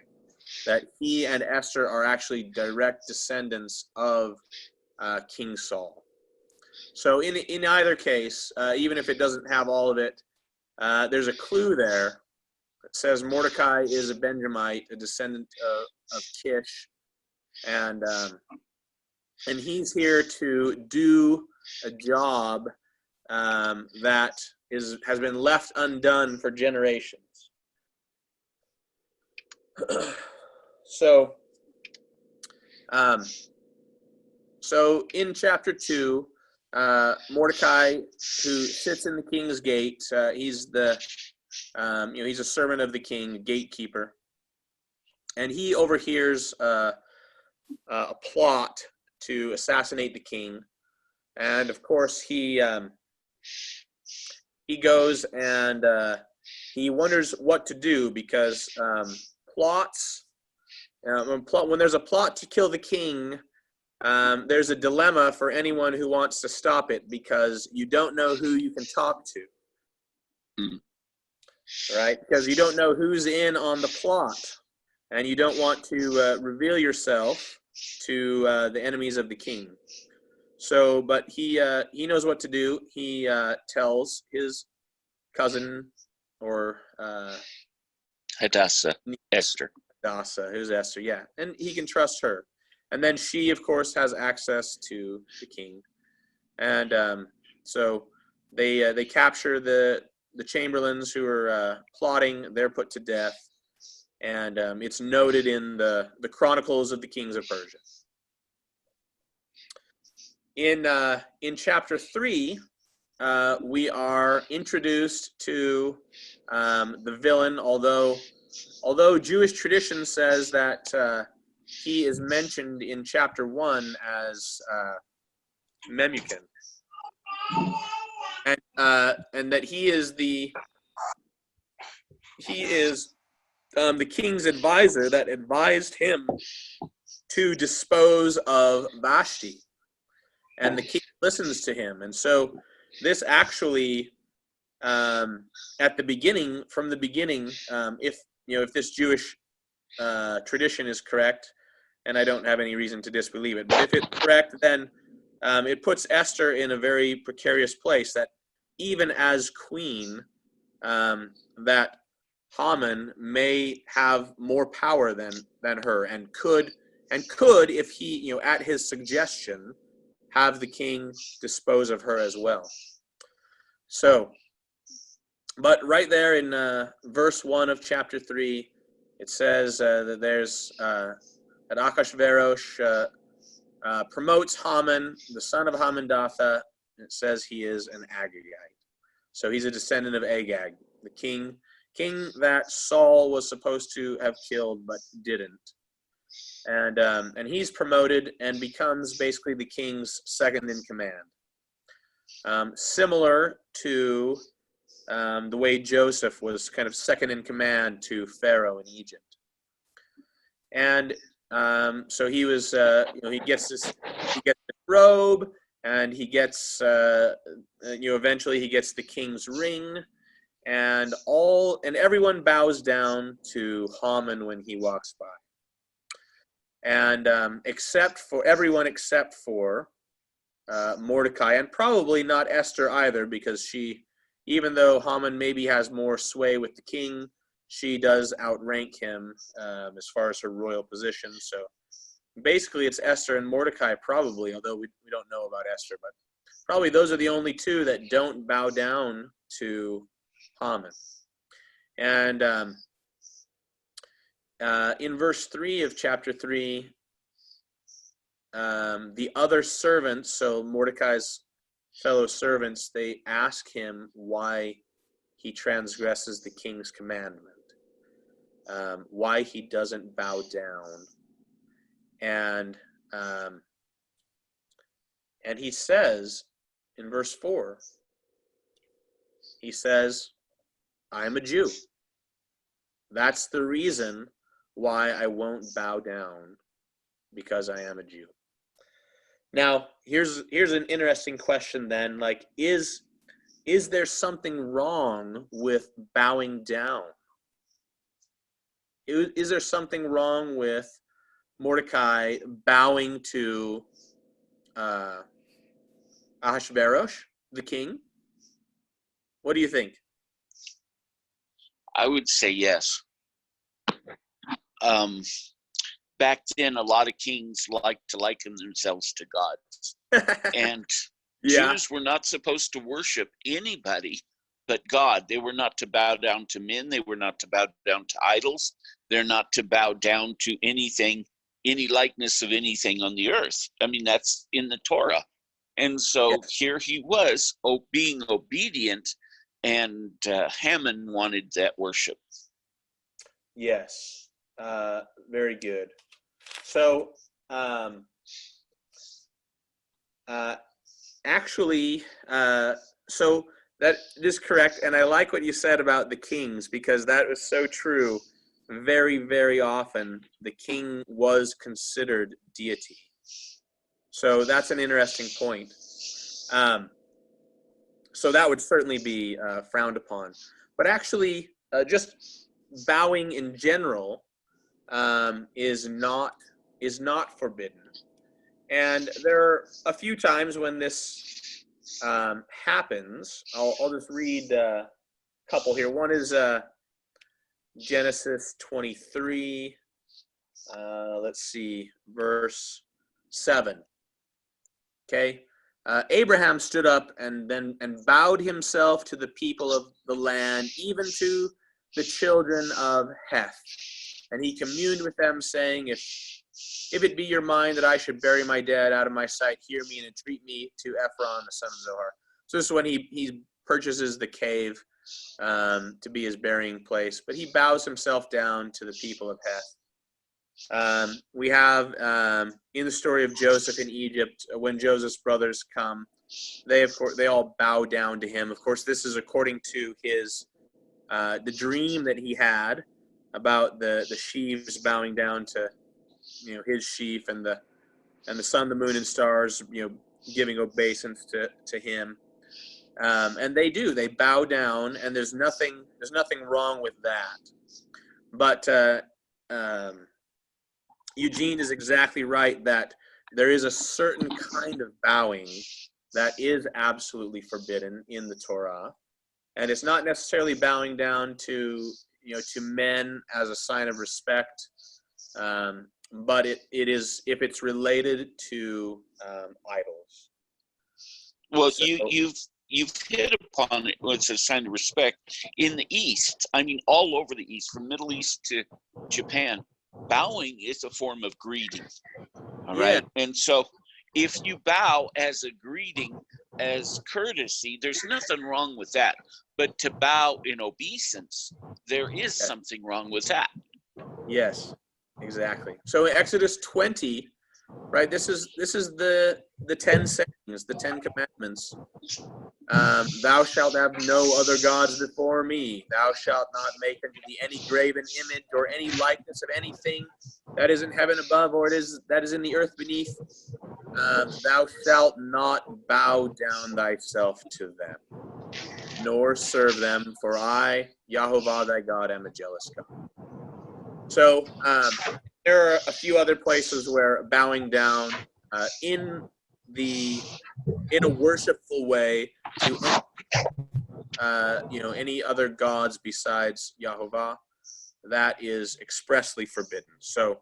that he and Esther are actually direct descendants of King Saul. So in either case, even if it doesn't have all of it, there's a clue there. It says Mordecai is a Benjamite, a descendant of Kish, and he's here to do a job that has been left undone for generations. So in chapter 2, Mordecai, who sits in the king's gate, he's he's a servant of the king, a gatekeeper, and he overhears a plot to assassinate the king, and of course he goes and he wonders what to do, because when there's a plot to kill the king, there's a dilemma for anyone who wants to stop it, because you don't know who you can talk to. Right? Because you don't know who's in on the plot, and you don't want to reveal yourself to the enemies of the king. So, but he knows what to do. He tells his cousin, or Hadassah, Esther. Hadassah, who's Esther, yeah, and he can trust her. And then she, of course, has access to the king, and so they capture the chamberlains who are plotting. They're put to death, and it's noted in the Chronicles of the Kings of Persia. In chapter 3, we are introduced to the villain, although Jewish tradition says that he is mentioned in chapter 1 as Memucan, and that he is the king's advisor that advised him to dispose of Vashti, and the king listens to him. And so this actually, from the beginning, if this Jewish tradition is correct, and I don't have any reason to disbelieve it, but if it's correct, then it puts Esther in a very precarious place, that even as queen, that Haman may have more power than her, and could, if he, at his suggestion, have the king dispose of her as well. So, but right there in verse 1 of chapter 3, it says that there's that Achashverosh promotes Haman, the son of Hammedatha, and it says he is an Agagite. So he's a descendant of Agag, the king that Saul was supposed to have killed but didn't. And he's promoted and becomes basically the king's second in command. Similar to the way Joseph was kind of second in command to Pharaoh in Egypt. And so he was, he gets this robe, and he gets, eventually he gets the king's ring, and everyone bows down to Haman when he walks by, and everyone except for Mordecai, and probably not Esther either, because she, even though Haman maybe has more sway with the king, she does outrank him as far as her royal position. So basically it's Esther and Mordecai probably, although we don't know about Esther, but probably those are the only two that don't bow down to Haman. And in verse 3 of chapter 3, the other servants, so Mordecai's fellow servants, they ask him why he transgresses the king's commandment, why he doesn't bow down. And he says in verse 4, he says, I'm a Jew. That's the reason why I won't bow down, because I am a Jew. Now, here's an interesting question then. Like, is there something wrong with bowing down? Is there something wrong with Mordecai bowing to Ahasuerus, the king? What do you think? I would say yes. Back then, a lot of kings liked to liken themselves to gods. And Yeah. Jews were not supposed to worship anybody but God. They were not to bow down to men. They were not to bow down to idols. They're not to bow down to anything, any likeness of anything on the earth. I mean, that's in the Torah. And so Yes. here he was being obedient, and Haman wanted that worship. Yes. Very good. So, actually, so that is correct, and I like what you said about the kings, because that was so true. Very, very often, the king was considered deity. So that's an interesting point. So that would certainly be frowned upon. But actually, just bowing in general is not forbidden. And there are a few times when this happens. I'll just read a couple here. One is Genesis 23. Let's see, verse 7. Okay. Abraham stood up and bowed himself to the people of the land, even to the children of Heth. And he communed with them, saying, If it be your mind that I should bury my dead out of my sight, hear me and entreat me to Ephron, the son of Zohar. So this is when he purchases the cave to be his burying place. But he bows himself down to the people of Heth. We have in the story of Joseph in Egypt, when Joseph's brothers come, they all bow down to him. Of course, this is according to his the dream that he had about the sheaves bowing down to his sheaf, and the sun, the moon, and stars giving obeisance to him. And they bow down, and there's nothing wrong with that. But Eugene is exactly right that there is a certain kind of bowing that is absolutely forbidden in the Torah, and it's not necessarily bowing down to men as a sign of respect, but it is if it's related to idols. Well, So, you've hit upon it. It's a sign of respect in the East. I mean, all over the East, from Middle East to Japan, bowing is a form of greeting. All right, and so if you bow as a greeting, as courtesy, there's nothing wrong with that. But to bow in obeisance, there is something wrong with that. Yes, exactly. So in Exodus 20, right? This is the 10 sayings, the 10 commandments. Thou shalt have no other gods before me. Thou shalt not make unto thee any graven image or any likeness of anything that is in heaven above or that is in the earth beneath. Thou shalt not bow down thyself to them, nor serve them, for I, Yahovah thy God, am a jealous God. So there are a few other places where bowing down in a worshipful way to any other gods besides Yahovah, that is expressly forbidden. So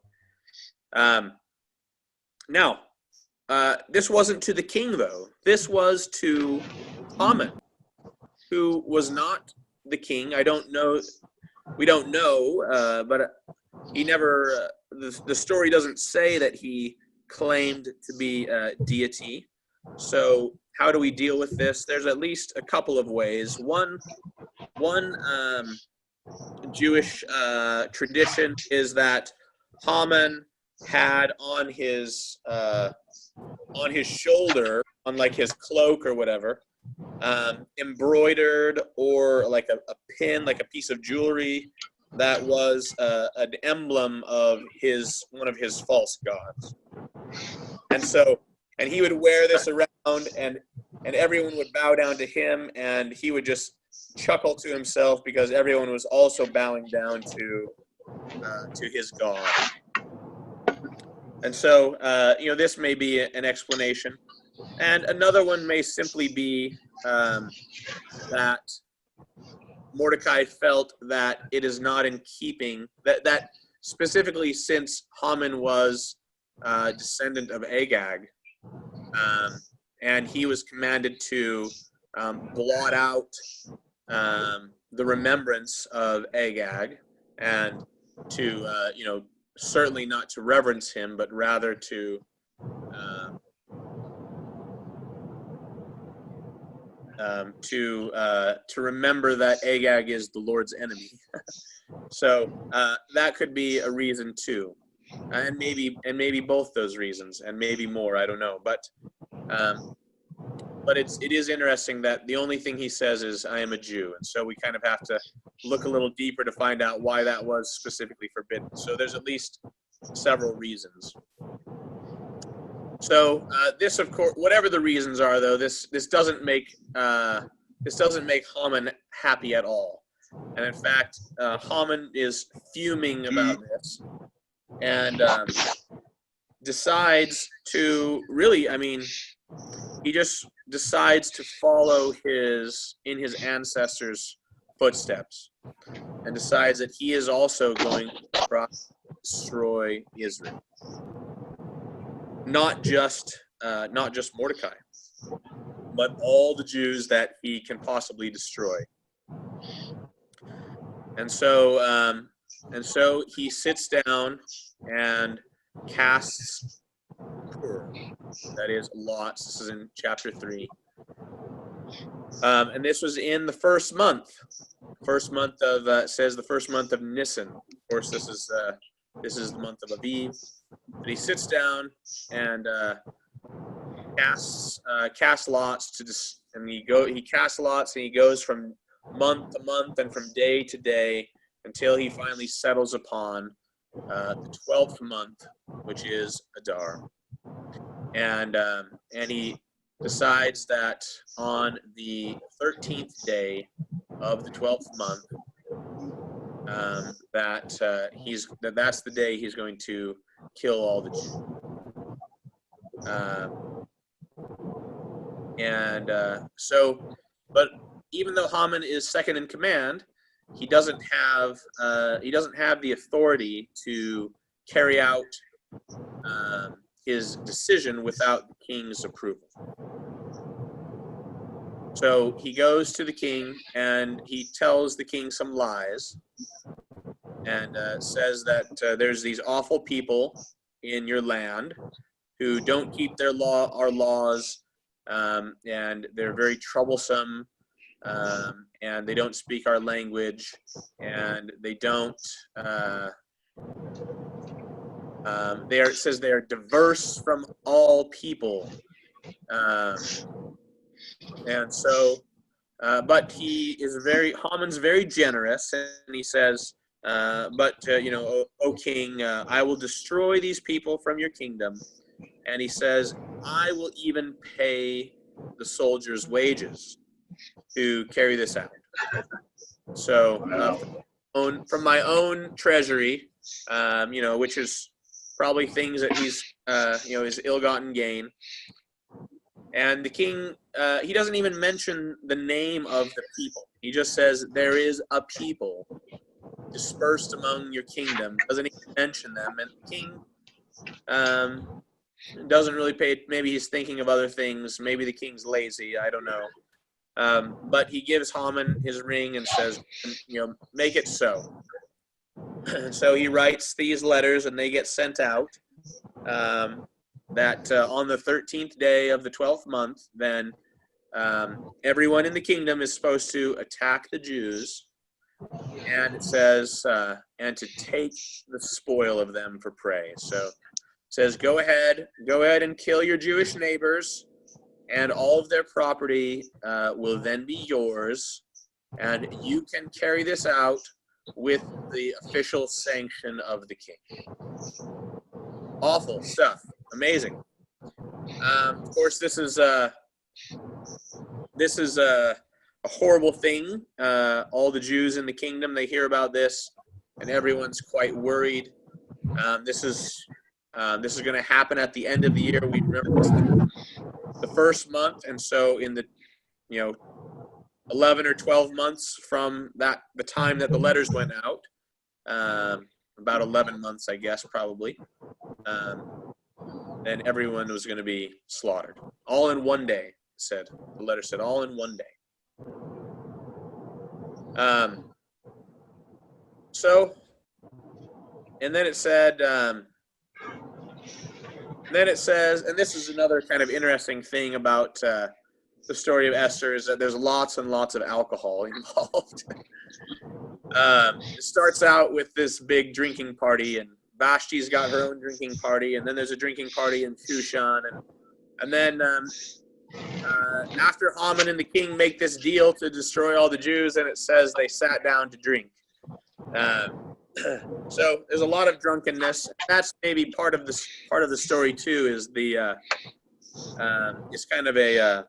now this wasn't to the king, though. This was to Haman, who was not the king. We don't know, but he never, the story doesn't say that he claimed to be a deity. So how do we deal with this? There's at least a couple of ways. One Jewish tradition is that Haman had on his shoulder, on like his cloak or whatever, embroidered, or like a pin, like a piece of jewelry that was an emblem of one of his false gods. And he would wear this around, and everyone would bow down to him, and he would just chuckle to himself because everyone was also bowing down to his god. And so this may be an explanation. And another one may simply be that Mordecai felt that it is not in keeping, that specifically since Haman was a descendant of Agag, and he was commanded to blot out the remembrance of Agag, and to, certainly not to reverence him, but rather to remember that Agag is the Lord's enemy. So that could be a reason too, and maybe both those reasons, and maybe more. I don't know, but it is interesting that the only thing he says is, "I am a Jew," and so we kind of have to look a little deeper to find out why that was specifically forbidden. So there's at least several reasons. So this, of course, whatever the reasons are, though, this doesn't make Haman happy at all. And in fact, Haman is fuming about this, and decides to really, he just decides to follow in his ancestors' footsteps, and decides that he is also going to try to destroy Israel. Not just Mordecai, but all the Jews that he can possibly destroy. And so he sits down and casts Purim, that is lots. This is in chapter 3, and this was in the first month of it says the first month of Nisan. Of course, this is the month of Aviv. But he sits down and casts lots he casts lots, and he goes from month to month and from day to day until he finally settles upon the 12th month, which is Adar. And he decides that on the 13th day of the 12th month, that's the day he's going to kill all the Jews. But even though Haman is second in command, he doesn't have the authority to carry out his decision without the king's approval. So he goes to the king and he tells the king some lies, and says that there's these awful people in your land who don't keep our laws, and they're very troublesome, and they don't speak our language, and they don't It says they are diverse from all people. And so, but Haman's very generous, and he says, O king, I will destroy these people from your kingdom. And he says, I will even pay the soldiers' wages to carry this out. So, from my own treasury, which is probably things that he's, his ill-gotten gain. And the king, he doesn't even mention the name of the people. He just says, there is a people dispersed among your kingdom. Doesn't even mention them. And the king doesn't really pay, maybe he's thinking of other things. Maybe the king's lazy, I don't know. But he gives Haman his ring and says, make it so. So he writes these letters and they get sent out. That on the 13th day of the 12th month, then everyone in the kingdom is supposed to attack the Jews, and it says, and to take the spoil of them for prey. So it says, go ahead and kill your Jewish neighbors, and all of their property will then be yours, and you can carry this out with the official sanction of the king. Awful stuff. Amazing. Of course, this is a horrible thing. All the Jews in the kingdom, they hear about this, and everyone's quite worried. This is going to happen at the end of the year. We remember the first month, and so in the 11 or 12 months from the time that the letters went out, about 11 months, I guess, probably. And everyone was going to be slaughtered. All in one day, the letter said, all in one day. And then it said, and this is another kind of interesting thing about the story of Esther, is that there's lots and lots of alcohol involved. It starts out with this big drinking party, and Vashti's got her own drinking party, and then there's a drinking party in Shushan, and then after Haman and the king make this deal to destroy all the Jews, and it says they sat down to drink. So there's a lot of drunkenness. That's maybe part of the story too. Is it's kind of a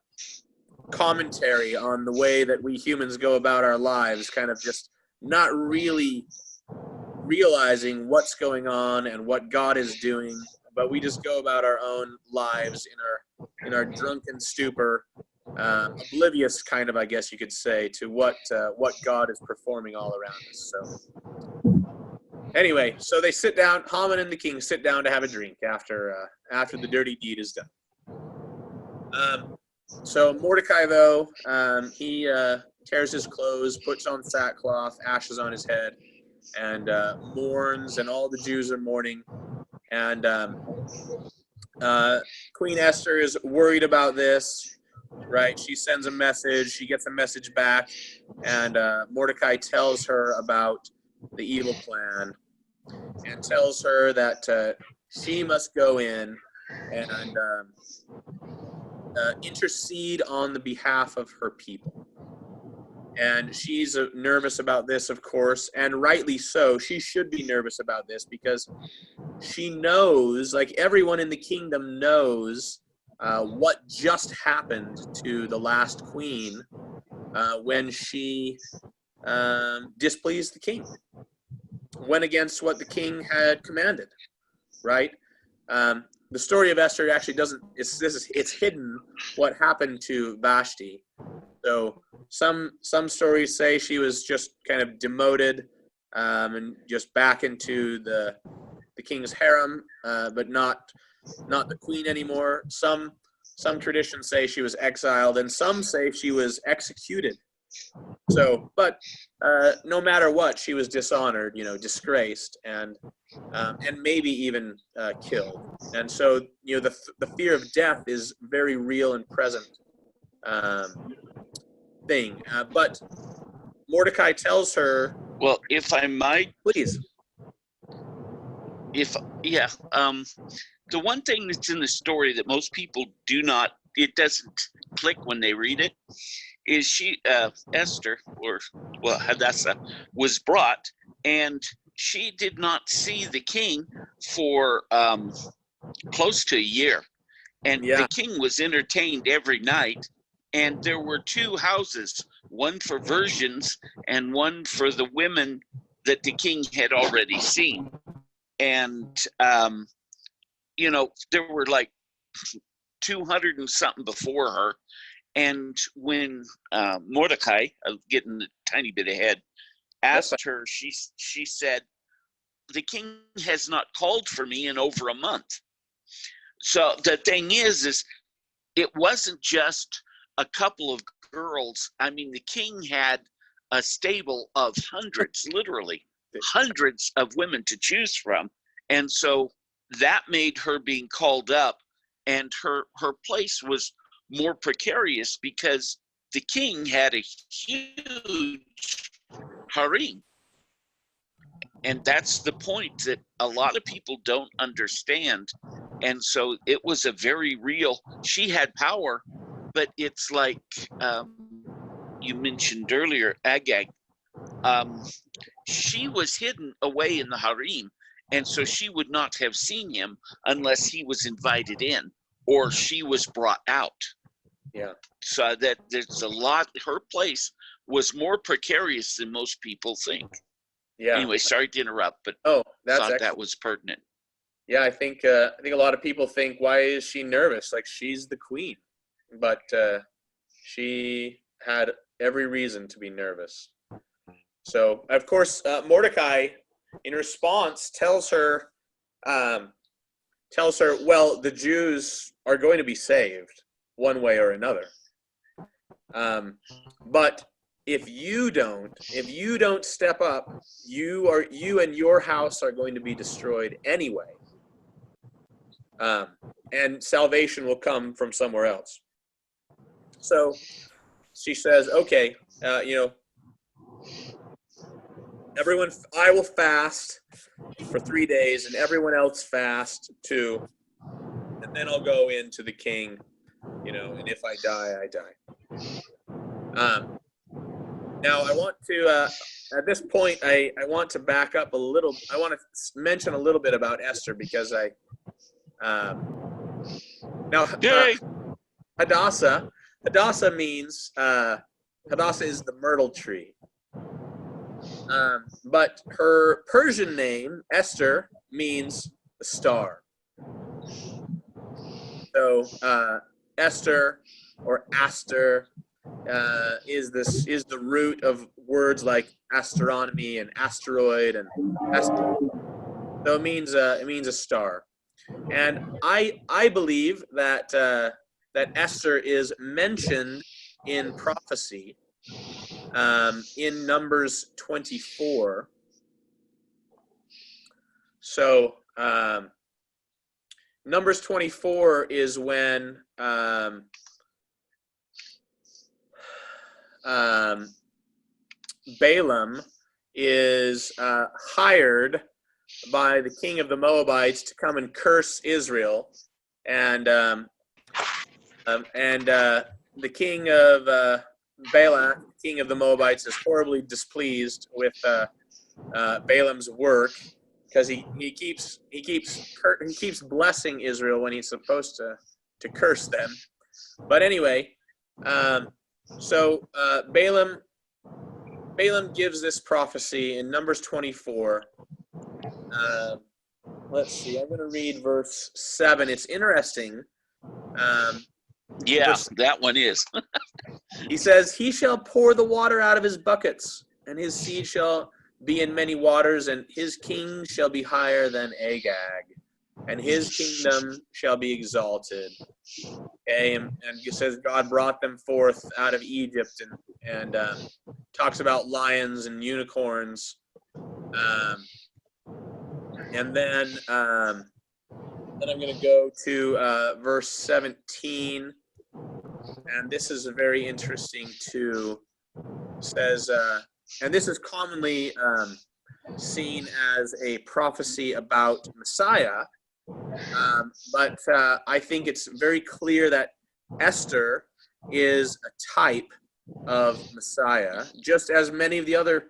commentary on the way that we humans go about our lives, kind of just not really realizing what's going on and what God is doing, but we just go about our own lives in our drunken stupor, oblivious, kind of, I guess you could say, to what God is performing all around us. So anyway, so they sit down. Haman and the king sit down to have a drink after the dirty deed is done. So Mordecai, though, he tears his clothes, puts on sackcloth, ashes on his head, and mourns, and all the Jews are mourning. And Queen Esther is worried about this, right? She sends a message, she gets a message back, and Mordecai tells her about the evil plan and tells her that she must go in and intercede on the behalf of her people. And she's nervous about this, of course, and rightly so. She should be nervous about this because she knows, like everyone in the kingdom knows, what just happened to the last queen when she displeased the king, went against what the king had commanded, right? The story of Esther actually doesn't. It's hidden what happened to Vashti. So some stories say she was just kind of demoted and just back into the king's harem, but not the queen anymore. Some traditions say she was exiled, and some say she was executed. So, but no matter what, she was dishonored, disgraced, and maybe even killed. And so, the fear of death is very real and present thing. But Mordecai tells her, well, if I might, please. if Yeah. The one thing that's in the story that most people it doesn't click when they read it, is Esther, or well, Hadassah, was brought, and she did not see the king for close to a year. And Yeah. the king was entertained every night, and there were two houses, one for virgins and one for the women that the king had already seen. And there were like 200 and something before her. And when Mordecai, getting a tiny bit ahead, asked her, she said, the king has not called for me in over a month. So the thing is it wasn't just a couple of girls. I mean, the king had a stable of hundreds, literally hundreds of women to choose from. And so that made her being called up, and her place was more precarious because the king had a huge harem. And that's the point that a lot of people don't understand. And so it was a very real, she had power, but it's like you mentioned earlier, Agag. She was hidden away in the harem, and so she would not have seen him unless he was invited in or she was brought out. Yeah. So that there's a lot, her place was more precarious than most people think. Yeah. Anyway, sorry to interrupt, but Oh, that's thought excellent. that was pertinent. Yeah, I think a lot of people think, why is she nervous? Like, she's the queen, but she had every reason to be nervous. So, of course, Mordecai, in response, tells her, well, the Jews are going to be saved one way or another. But if you don't step up, you and your house are going to be destroyed anyway. And salvation will come from somewhere else. So she says, okay, everyone, I will fast for 3 days, and everyone else fast too, and then I'll go into the king, and if I die, I die. Now I want to, at this point, I want to back up a little. I want to mention a little bit about Esther, because Hadassah means, Hadassah is the myrtle tree. But her Persian name, Esther, means the star. So Esther or Aster is the root of words like astronomy and asteroid and asteroid. So it means a star. And I believe that Esther is mentioned in prophecy in Numbers 24. So Numbers 24 is when Balaam is hired by the king of the Moabites to come and curse Israel, and the king of Balak, king of the Moabites, is horribly displeased with Balaam's work, because he keeps blessing Israel when he's supposed to curse them. But anyway, so Balaam gives this prophecy in Numbers 24. Let's see. I'm going to read verse 7. It's interesting. That one is. He says, "He shall pour the water out of his buckets, and his seed shall be in many waters, and his king shall be higher than Agag, and his kingdom shall be exalted." Okay, and it says God brought them forth out of Egypt, and talks about lions and unicorns. And then I'm going to go to verse 17, and this is very interesting too. It says, and this is commonly seen as a prophecy about Messiah, but I think it's very clear that Esther is a type of Messiah, just as many of the other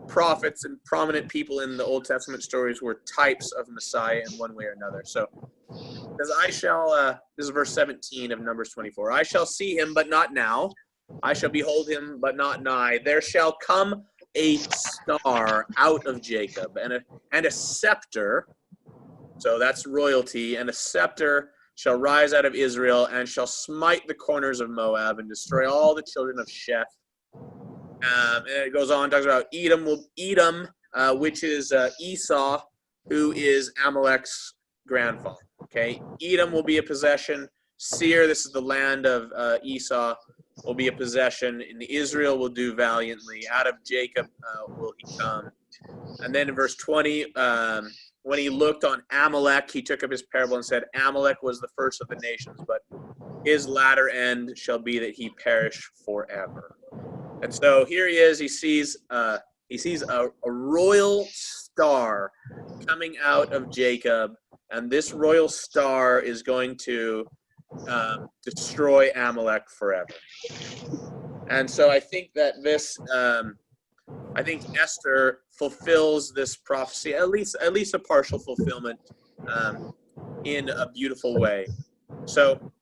prophets and prominent people in the Old Testament stories were types of Messiah in one way or another. So, because I shall, this is verse 17 of Numbers 24, I shall see him, but not now. I shall behold him, but not nigh. There shall come a star out of Jacob, and a scepter, so that's royalty, and a scepter shall rise out of Israel, and shall smite the corners of Moab, and destroy all the children of Sheth. And it goes on, talks about Edom, which is Esau, who is Amalek's grandfather. Okay, Edom will be a possession. Seir, this is the land of Esau, will be a possession. And Israel will do valiantly. Out of Jacob will he come. And then in verse 20, when he looked on Amalek, he took up his parable and said, Amalek was the first of the nations, but his latter end shall be that he perish forever. And so here he is. He sees a royal star coming out of Jacob, and this royal star is going to destroy Amalek forever. And so I think that I think Esther fulfills this prophecy, at least a partial fulfillment, in a beautiful way. So,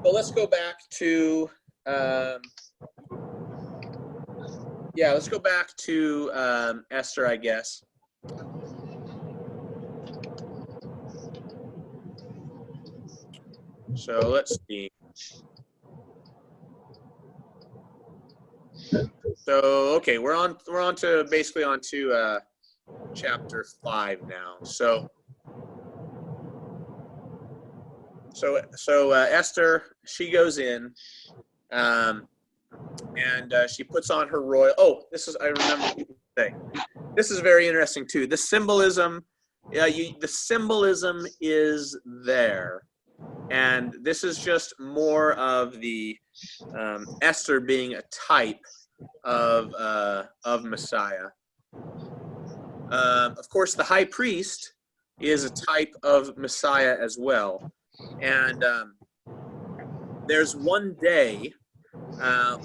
well, let's go back to let's go back to Esther, I guess. So let's see. So okay, we're on to chapter 5 now. So Esther, she goes in, and she puts on her royal. Oh, I remember you saying. This is very interesting too. The symbolism, the symbolism is there, and this is just more of the Esther being a type of Messiah. Of course, the high priest is a type of Messiah as well. And there's one day,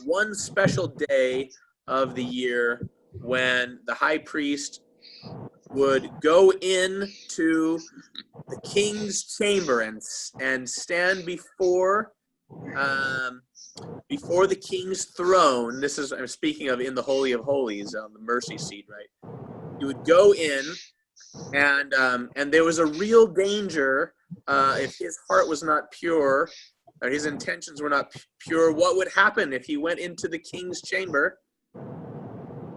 one special day of the year when the high priest would go into the king's chamber and stand before the king's throne. I'm speaking of in the Holy of Holies, on the mercy seat, right? He would go in, and there was a real danger if his heart was not pure, or his intentions were not pure. What would happen if he went into the king's chamber?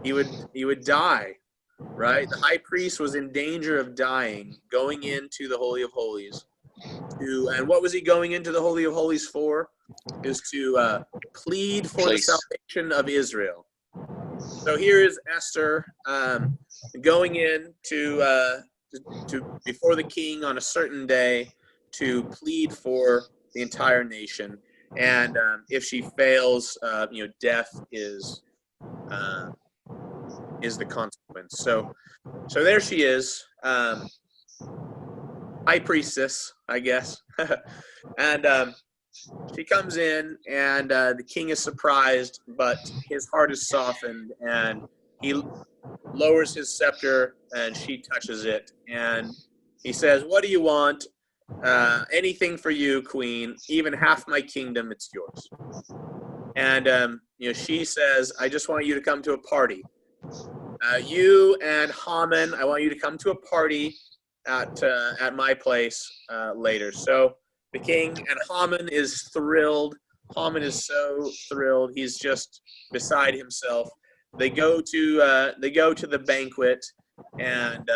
He would die, right? The high priest was in danger of dying, going into the Holy of Holies. And what was he going into the Holy of Holies for? Is to plead for the salvation of Israel. So here is Esther going in to before the king on a certain day to plead for the entire nation. And if she fails, death is the consequence. So there she is, high priestess, I guess, and she comes in, and the king is surprised, but his heart is softened, and he lowers his scepter, and she touches it, and he says, "What do you want? Anything for you, queen. Even half my kingdom, it's yours." And she says, "I just want you to come to a party. You and Haman, I want you to come to a party at my place later." So the king, and Haman is thrilled. Haman is so thrilled; he's just beside himself. They go to the banquet, and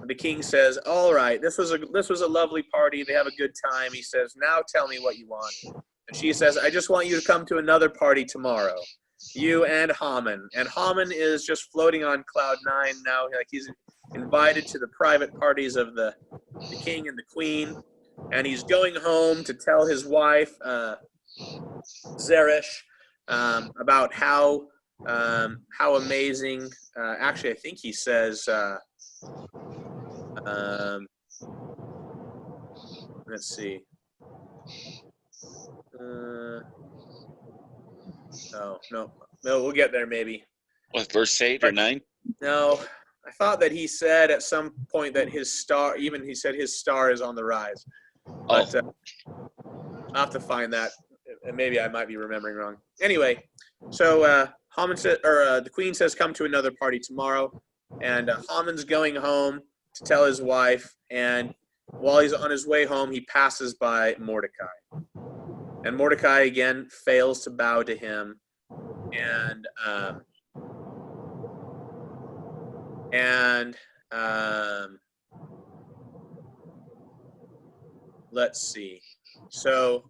the king says, "All right, this was a lovely party. They have a good time." He says, "Now tell me what you want." And she says, "I just want you to come to another party tomorrow, you and Haman." And Haman is just floating on cloud 9 now. Like, he's invited to the private parties of the king and the queen. And he's going home to tell his wife, Zeresh, about how how amazing. Actually, I think he says. Let's see. No, we'll get there maybe. What, verse 8 or 9? No, I thought that he said at some point that his star, even he said his star is on the rise. But I'll have to find that. Maybe I might be remembering wrong. Anyway, so Haman said, or the queen says, come to another party tomorrow. And Haman's going home to tell his wife. And while he's on his way home, he passes by Mordecai. And Mordecai again fails to bow to him. And let's see. So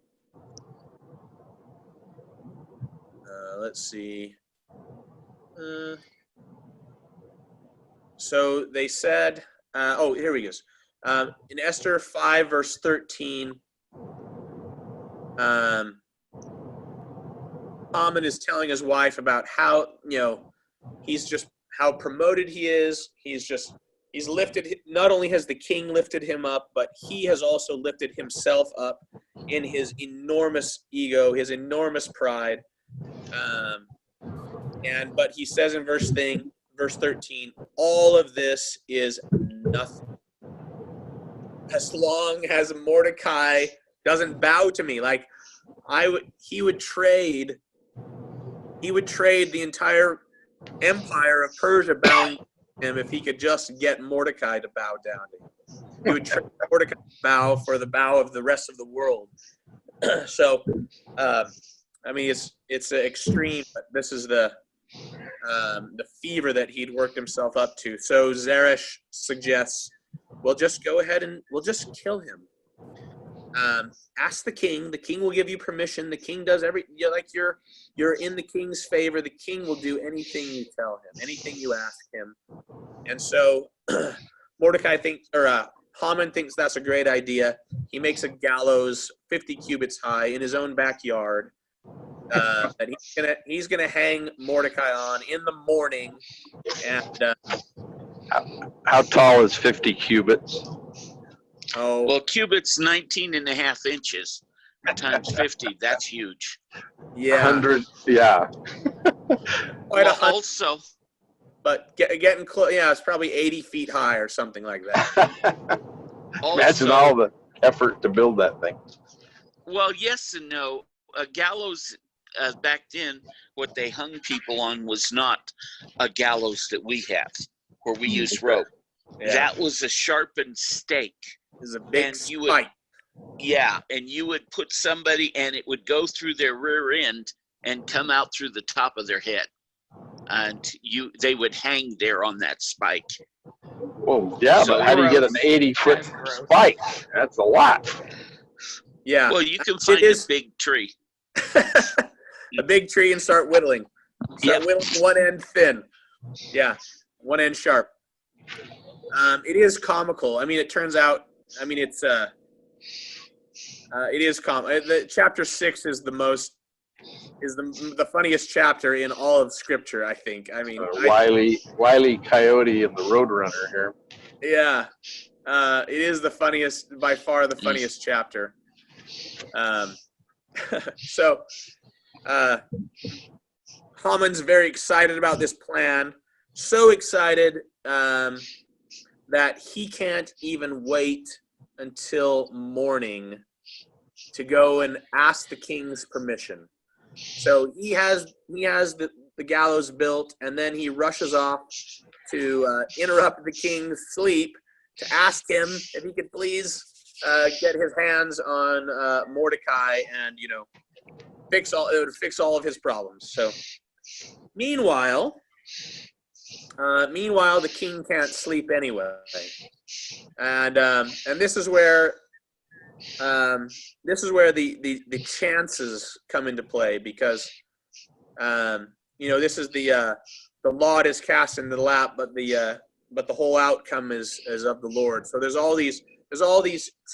let's see. So they said, here he goes. In Esther 5, verse 13, Haman is telling his wife about how, he's just how promoted he is. He's lifted, not only has the king lifted him up, but he has also lifted himself up in his enormous ego, his enormous pride. But he says in verse 13, all of this is nothing. As long as Mordecai doesn't bow to me, like he would trade the entire empire of Persia bowing to him if he could just get Mordecai to bow down to him. He would trade Mordecai bow for the bow of the rest of the world. So, I mean, it's an extreme, but this is the fever that he'd worked himself up to. So Zeresh suggests, we'll just go ahead and we'll just kill him. Ask the king. The king will give you permission. The king does you're in the king's favor. The king will do anything you tell him, anything you ask him. And so Mordecai thinks, or Haman thinks that's a great idea. He makes a gallows 50 cubits high in his own backyard that he's gonna hang Mordecai on in the morning. And how tall is 50 cubits? Oh, well, cubits 19.5 inches times 50. That's huge. Yeah, 100. Yeah. quite Well, 100, also, but getting close. Yeah, it's probably 80 feet high or something like that. Imagine all the effort to build that thing. Well, yes and no. A gallows back then, what they hung people on was not a gallows that we have, where we use rope. Yeah. That was a sharpened stake. This is a big And you spike. and you would put somebody, and it would go through their rear end and come out through the top of their head, and they would hang there on that spike. Well, yeah, So but how do you get an 80-foot spike? That's a lot. Yeah. Well, you can find a big tree. A big tree and start whittling. Whittling one end thin. Yeah, one end sharp. It is comical. I mean, it turns out. I mean, it is The chapter 6 is the funniest chapter in all of Scripture, I think. I mean, Wile Coyote and the Roadrunner here. Yeah, it is the funniest, by far the funniest chapter. So, Haman's very excited about this plan. So excited that he can't even wait until morning to go and ask the king's permission. So he has the gallows built, and then he rushes off to interrupt the king's sleep to ask him if he could please get his hands on Mordecai and fix all of his problems. So meanwhile, the king can't sleep anyway, and this is where the chances come into play, because this is the lot is cast into the lap, but the whole outcome is of the Lord. So there's all these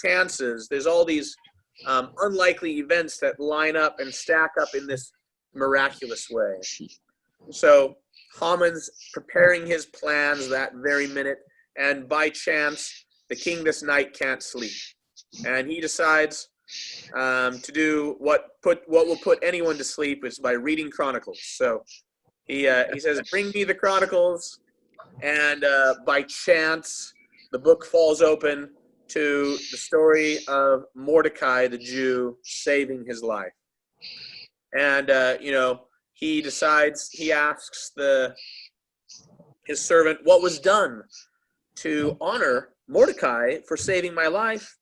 chances, there's all these unlikely events that line up and stack up in this miraculous way. So Haman's preparing his plans that very minute, and by chance, the king this night can't sleep, and he decides to do what will put anyone to sleep is by reading Chronicles. So he says, "Bring me the Chronicles," and by chance, the book falls open to the story of Mordecai, the Jew, saving his life. And he asks his servant, "What was done to honor Mordecai for saving my life?"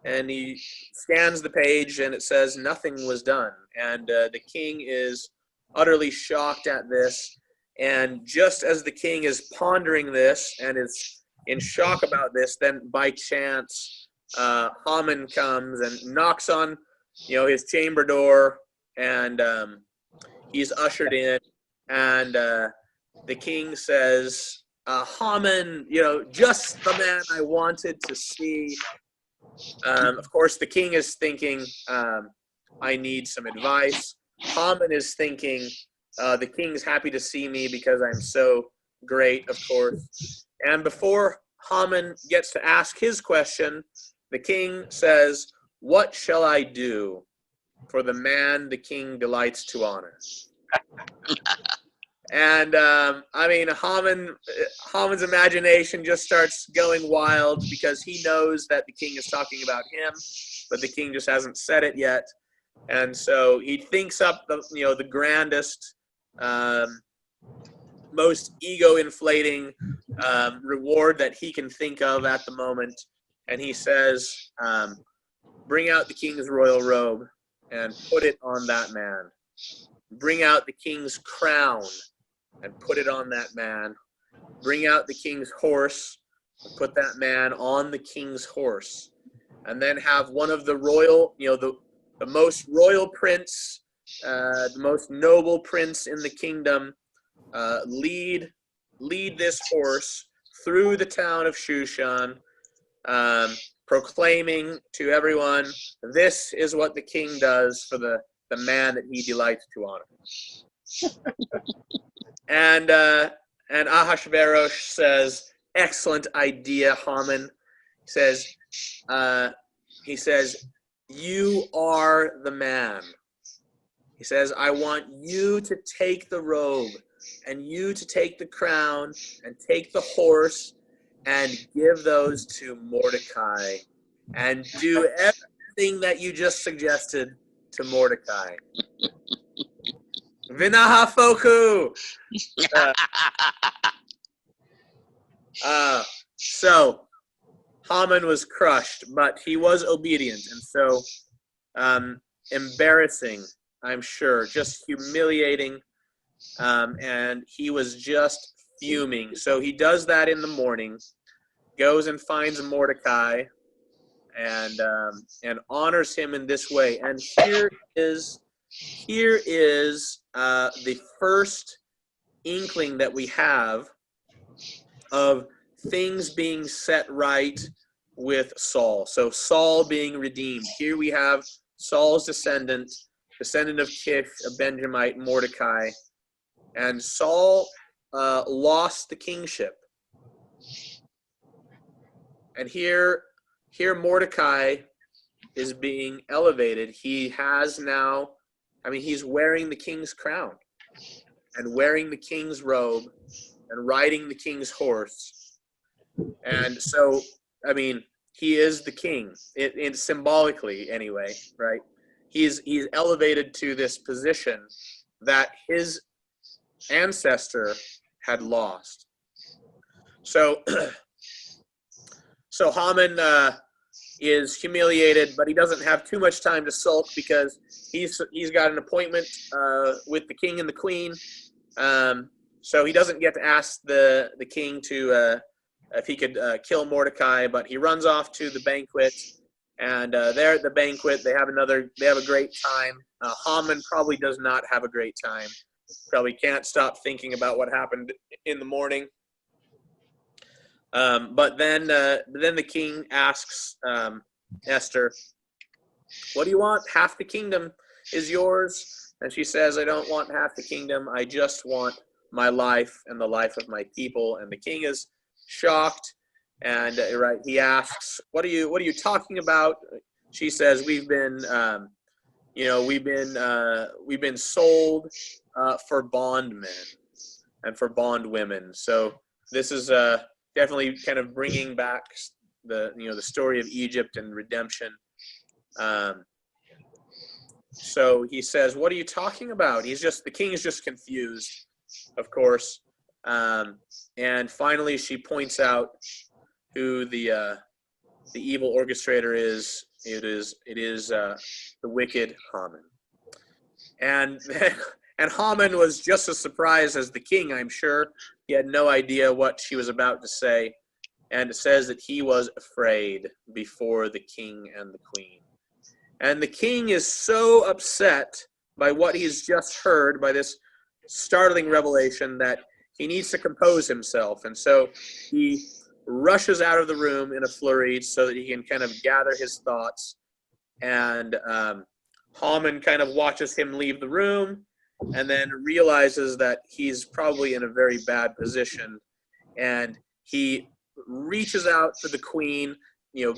And he scans the page, and it says nothing was done. And the king is utterly shocked at this. And just as the king is pondering this and is in shock about this, then by chance, Haman comes and knocks on, his chamber door, and he's ushered in. And the king says, "Haman, just the man I wanted to see." Of course, the king is thinking, "I need some advice." Haman is thinking, "The king's happy to see me because I'm so great," of course. And before Haman gets to ask his question, the king says, "What shall I do for the man the king delights to honor?" And Haman's imagination just starts going wild because he knows that the king is talking about him, but the king just hasn't said it yet. And so he thinks up the grandest, most ego-inflating reward that he can think of at the moment, and he says, "Bring out the king's royal robe and put it on that man. Bring out the king's crown and put it on that man. Bring out the king's horse and put that man on the king's horse. And then have one of the royal, the most royal prince, the most noble prince in the kingdom, lead this horse through the town of Shushan, proclaiming to everyone, this is what the king does for the man that he delights to honor." And Ahasuerus says, "Excellent idea, Haman." He says, "You are the man." He says, "I want you to take the robe and you to take the crown and take the horse and give those to Mordecai and do everything that you just suggested to Mordecai." Vinaha Foku! So Haman was crushed, but he was obedient, and so embarrassing, I'm sure, just humiliating, and he was just fuming. So he does that in the morning, goes and finds Mordecai, and honors him in this way. And here is the first inkling that we have of things being set right with Saul. So Saul being redeemed. Here we have Saul's descendant of Kish, a Benjamite, Mordecai. And Saul lost the kingship. And here Mordecai is being elevated. He has now, he's wearing the king's crown and wearing the king's robe and riding the king's horse. And so, he is the king, it symbolically anyway, right? He's elevated to this position that his ancestor had lost. So Haman is humiliated, but he doesn't have too much time to sulk because he's got an appointment with the king and the queen. So he doesn't get to ask the king to if he could kill Mordecai, but he runs off to the banquet, and there at the banquet they have a great time. Haman probably does not have a great time. Probably can't stop thinking about what happened in the morning. But then the king asks Esther, "What do you want? Half the kingdom is yours." And she says, "I don't want half the kingdom. I just want my life and the life of my people. And the king is shocked, and he asks, what are you talking about? She says, we've been sold for bondmen and for bondwomen. So this is definitely kind of bringing back the story of Egypt and redemption. So he says, what are you talking about? The king is just confused, of course. And finally she points out who the evil orchestrator is. It is the wicked Haman. And Haman was just as surprised as the king, I'm sure. He had no idea what she was about to say. And it says that he was afraid before the king and the queen. And the king is so upset by what he's just heard, by this startling revelation, that he needs to compose himself. And so he rushes out of the room in a flurry so that he can kind of gather his thoughts. And Haman kind of watches him leave the room and then realizes that he's probably in a very bad position. And he reaches out to the queen,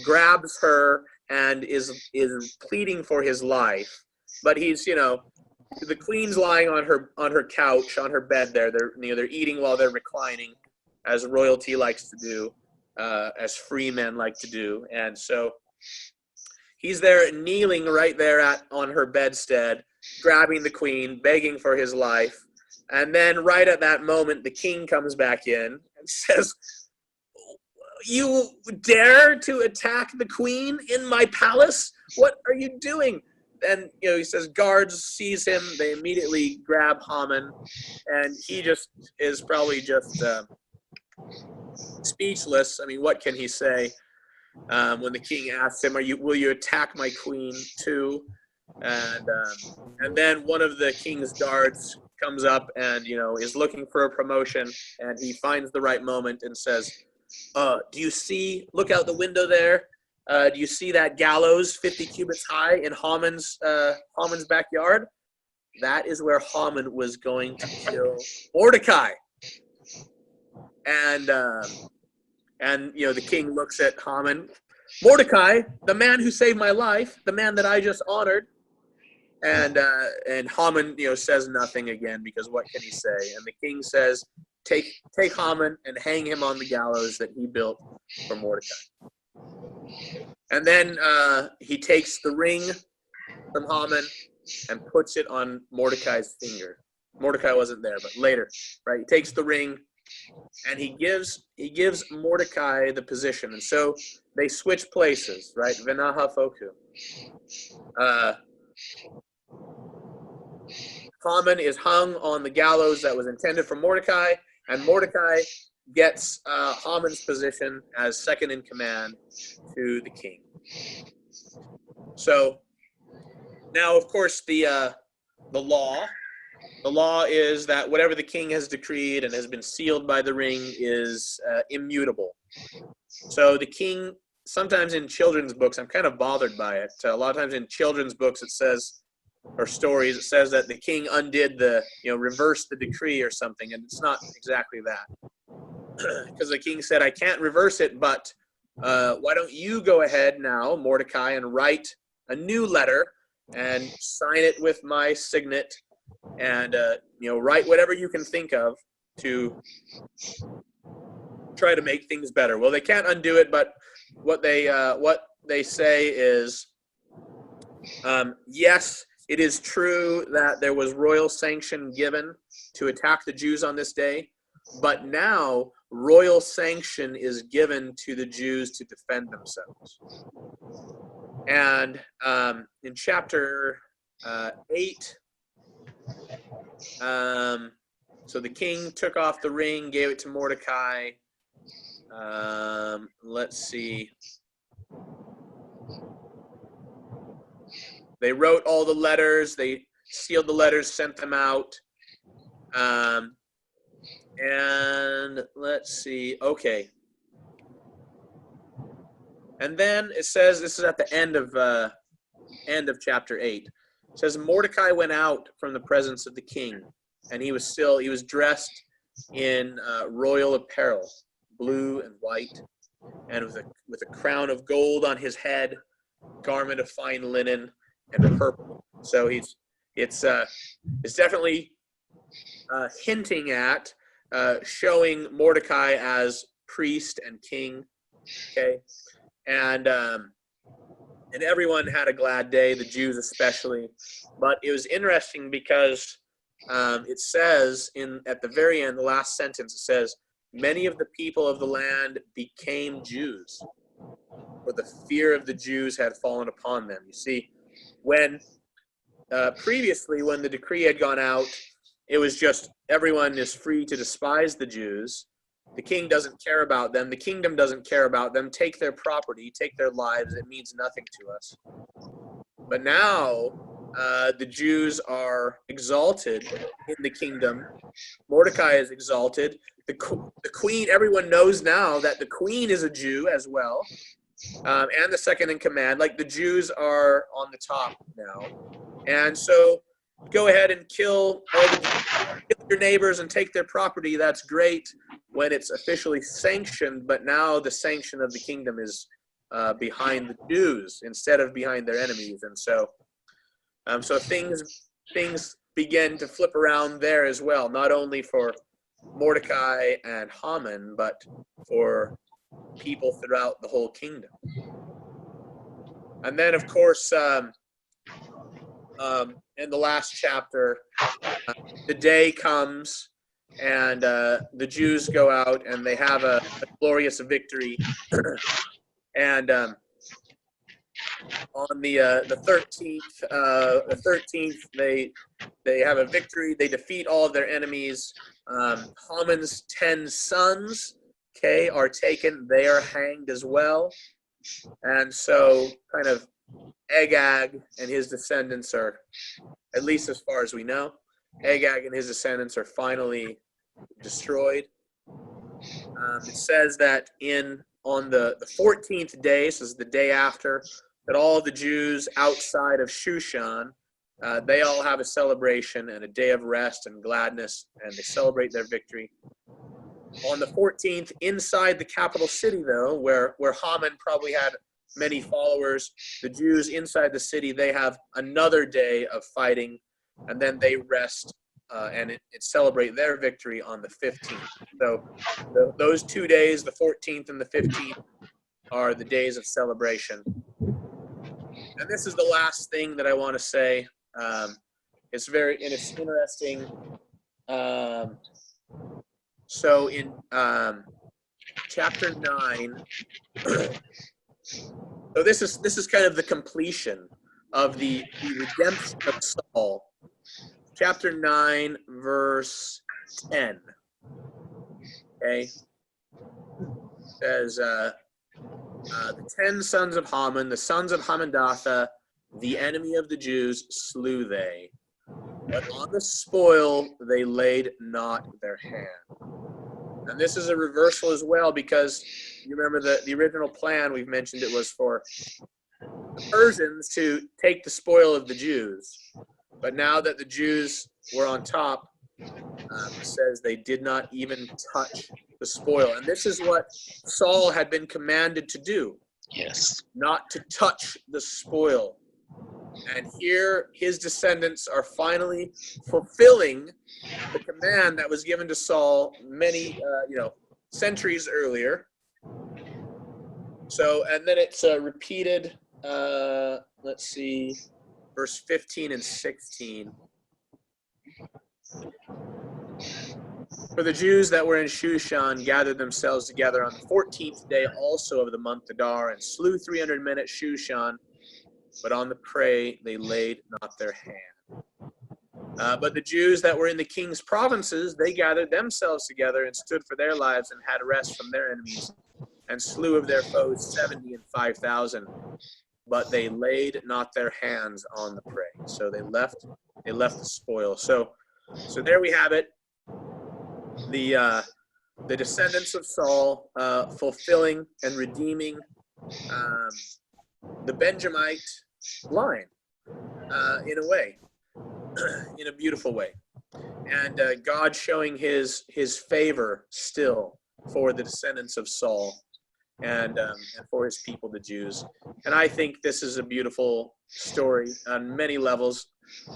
grabs her, and is pleading for his life. But he's, the queen's lying on her couch, on her bed there. They're eating while they're reclining, as royalty likes to do, as free men like to do. And so he's there kneeling right there on her bedstead, grabbing the queen, begging for his life. And then right at that moment, the king comes back in and says, you dare to attack the queen in my palace? What are you doing? And, he says, guards seize him. They immediately grab Haman. And he just is probably just speechless. I mean, what can he say? When the king asks him, will you attack my queen too? And then one of the king's guards comes up and, is looking for a promotion. And he finds the right moment and says, look out the window there. Do you see that gallows 50 cubits high in Haman's backyard? That is where Haman was going to kill Mordecai. And the king looks at Haman. Mordecai, the man who saved my life, the man that I just honored. And Haman, says nothing again, because what can he say? And the king says, take Haman and hang him on the gallows that he built for Mordecai. And then he takes the ring from Haman and puts it on Mordecai's finger. Mordecai wasn't there, but later, right? He takes the ring and he gives Mordecai the position. And so they switch places, right? Venaha Foku. Haman is hung on the gallows that was intended for Mordecai, and Mordecai gets Haman's position as second in command to the king. So now, of course, the law is that whatever the king has decreed and has been sealed by the ring is immutable. So the king, sometimes in children's books, I'm kind of bothered by it. A lot of times in children's books it says, or stories, it says that the king undid reversed the decree or something, and it's not exactly that. Because the king said, I can't reverse it, but why don't you go ahead now, Mordecai, and write a new letter and sign it with my signet, and write whatever you can think of to try to make things better. Well, they can't undo it, but what they say is, yes, it is true that there was royal sanction given to attack the Jews on this day, but now royal sanction is given to the Jews to defend themselves. And in chapter 8, so the king took off the ring, gave it to Mordecai. Let's see. They wrote all the letters. They sealed the letters, sent them out. And let's see. Okay. And then it says, this is at the end of chapter 8. It says, Mordecai went out from the presence of the king, and he was dressed in royal apparel, blue and white, and with a crown of gold on his head, garment of fine linen, and purple. So it's definitely hinting at showing Mordecai as priest and king. Okay, and everyone had a glad day, the Jews especially. But it was interesting because it says at the very end, the last sentence, it says, many of the people of the land became Jews, for the fear of the Jews had fallen upon them. You see, when previously, when the decree had gone out, it was just everyone is free to despise the Jews. The king doesn't care about them. The kingdom doesn't care about them. Take their property, take their lives. It means nothing to us. But now the Jews are exalted in the kingdom. Mordecai is exalted. The queen, everyone knows now that the queen is a Jew as well, and the second in command. Like, the Jews are on the top now. And so go ahead and kill your neighbors and take their property. That's great when it's officially sanctioned, but now the sanction of the kingdom is behind the Jews instead of behind their enemies. And so things begin to flip around there as well, not only for Mordecai and Haman, but for people throughout the whole kingdom. And then, of course, in the last chapter, the day comes and the Jews go out and they have a glorious victory. And on the 13th, they have a victory. They defeat all of their enemies. Haman's 10 sons, okay, are taken. They are hanged as well. And so, kind of, Agag and his descendants are, at least as far as we know, Agag and his descendants are finally destroyed. It says that on the 14th day, so this is the day after, that all the Jews outside of Shushan, they all have a celebration and a day of rest and gladness, and they celebrate their victory. On the 14th, inside the capital city, though, where Haman probably had many followers, the Jews inside the city, they have another day of fighting, and then they rest and celebrate their victory on the 15th. So those 2 days, the 14th and the 15th, are the days of celebration. And this is the last thing that I want to say. It's interesting. So in chapter 9, so this is kind of the completion of the redemption of Saul. Chapter 9, verse 10. Okay. Says, the 10 sons of Haman, the sons of Hammedatha, the enemy of the Jews, slew they. But on the spoil they laid not their hand. And this is a reversal as well, because you remember the original plan, we've mentioned it was for the Persians to take the spoil of the Jews. But now that the Jews were on top, it says they did not even touch the spoil. And this is what Saul had been commanded to do. Yes. Not to touch the spoil. And here his descendants are finally fulfilling the command that was given to Saul many, centuries earlier. So, and then it's repeated, let's see, verse 15 and 16. For the Jews that were in Shushan gathered themselves together on the 14th day also of the month Adar, and slew 300 men at Shushan, but on the prey they laid not their hand. But the Jews that were in the king's provinces, they gathered themselves together and stood for their lives and had rest from their enemies, and slew of their foes 70 and 5,000. But they laid not their hands on the prey. So they left the spoil. So there we have it. The descendants of Saul fulfilling and redeeming the Benjamite line in a way, in a beautiful way. and God showing his favor still for the descendants of Saul and for his people, the Jews. And I think this is a beautiful story on many levels.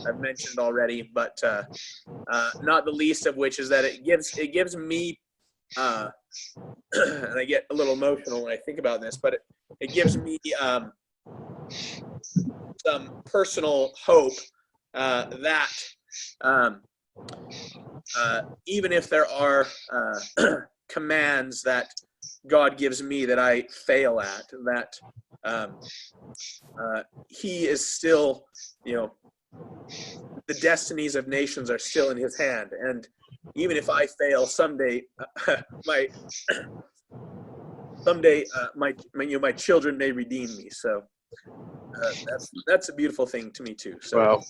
I've mentioned already, but not the least of which is that it gives me and I get a little emotional when I think about this, but it gives me some personal hope that even if there are commands that God gives me that I fail at, that he is still, the destinies of nations are still in his hand. And even if I fail someday, my children may redeem me. So that's a beautiful thing to me too. So, Well,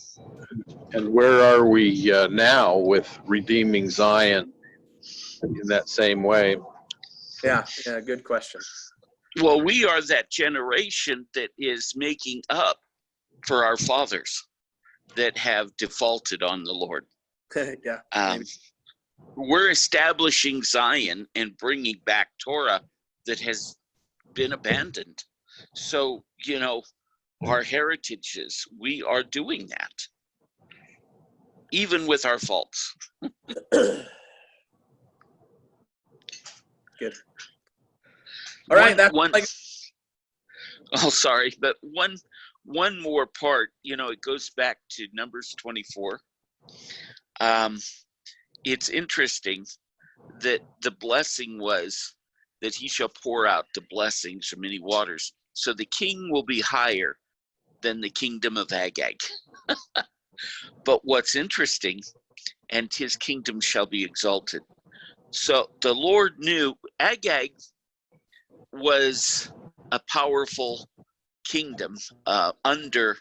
and where are we now with redeeming Zion in that same way? yeah, good question. Well, we are that generation that is making up for our fathers that have defaulted on the Lord. Yeah. We're establishing Zion and bringing back Torah that has been abandoned. So, our heritages, we are doing that, even with our faults. Good. All right. Sorry, but one more part. It goes back to Numbers 24. It's interesting that the blessing was that he shall pour out the blessings from many waters. So the king will be higher than the kingdom of Agag. But what's interesting, and his kingdom shall be exalted. So the Lord knew Agag was a powerful kingdom under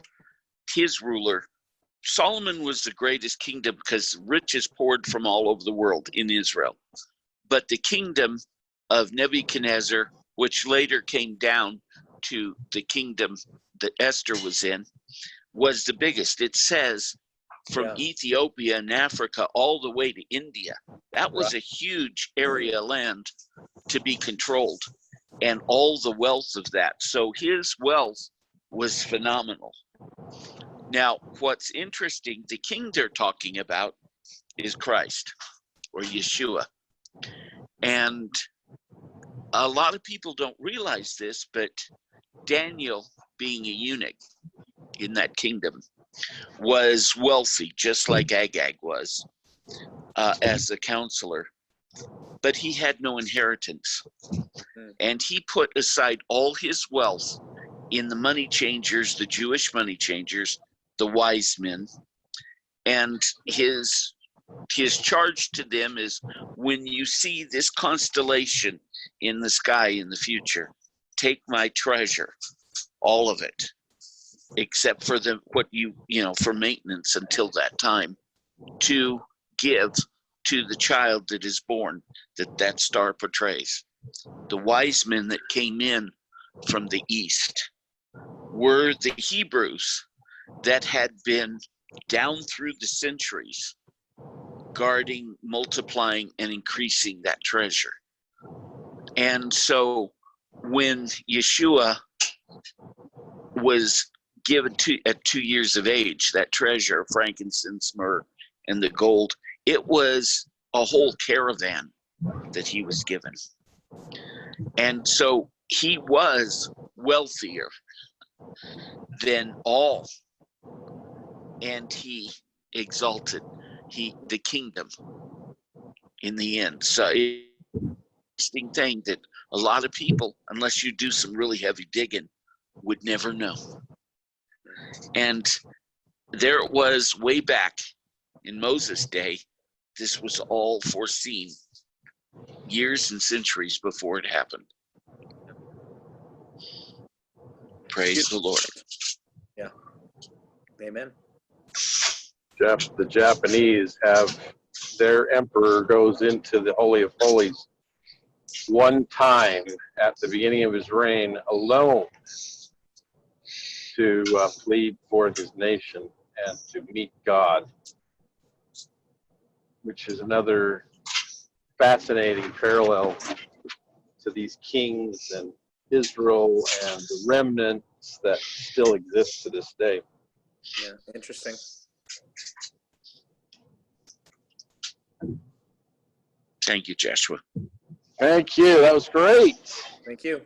his ruler. Solomon was the greatest kingdom because riches poured from all over the world in Israel. But the kingdom of Nebuchadnezzar, which later came down to the kingdom that Esther was in, was the biggest. It says from Ethiopia and Africa all the way to India. That was a huge area of land to be controlled, and all the wealth of that. So his wealth was phenomenal. Now, what's interesting, the king they're talking about is Christ or Yeshua. And a lot of people don't realize this, but Daniel, being a eunuch in that kingdom, was wealthy, just like Agag was, as a counselor. But he had no inheritance. And he put aside all his wealth in the money changers, the Jewish money changers, the wise men. And his charge to them is, when you see this constellation in the sky in the future, take my treasure, all of it, except for for maintenance until that time, to give to the child that is born, that star portrays. The wise men that came in from the east were the Hebrews that had been down through the centuries guarding, multiplying, and increasing that treasure. And so when Yeshua was given at 2 years of age, that treasure, frankincense, myrrh, and the gold, it was a whole caravan that he was given. And so he was wealthier than all, and he exalted the kingdom in the end. So interesting thing that a lot of people, unless you do some really heavy digging, would never know. And there it was way back in Moses' day. This was all foreseen years and centuries before it happened. Praise the Lord. Yeah. Amen. The Japanese have their emperor goes into the Holy of Holies one time at the beginning of his reign alone to plead for his nation and to meet God. which is another fascinating parallel to these kings and Israel and the remnants that still exist to this day. Yeah, interesting. Thank you, Joshua. Thank you. That was great. Thank you.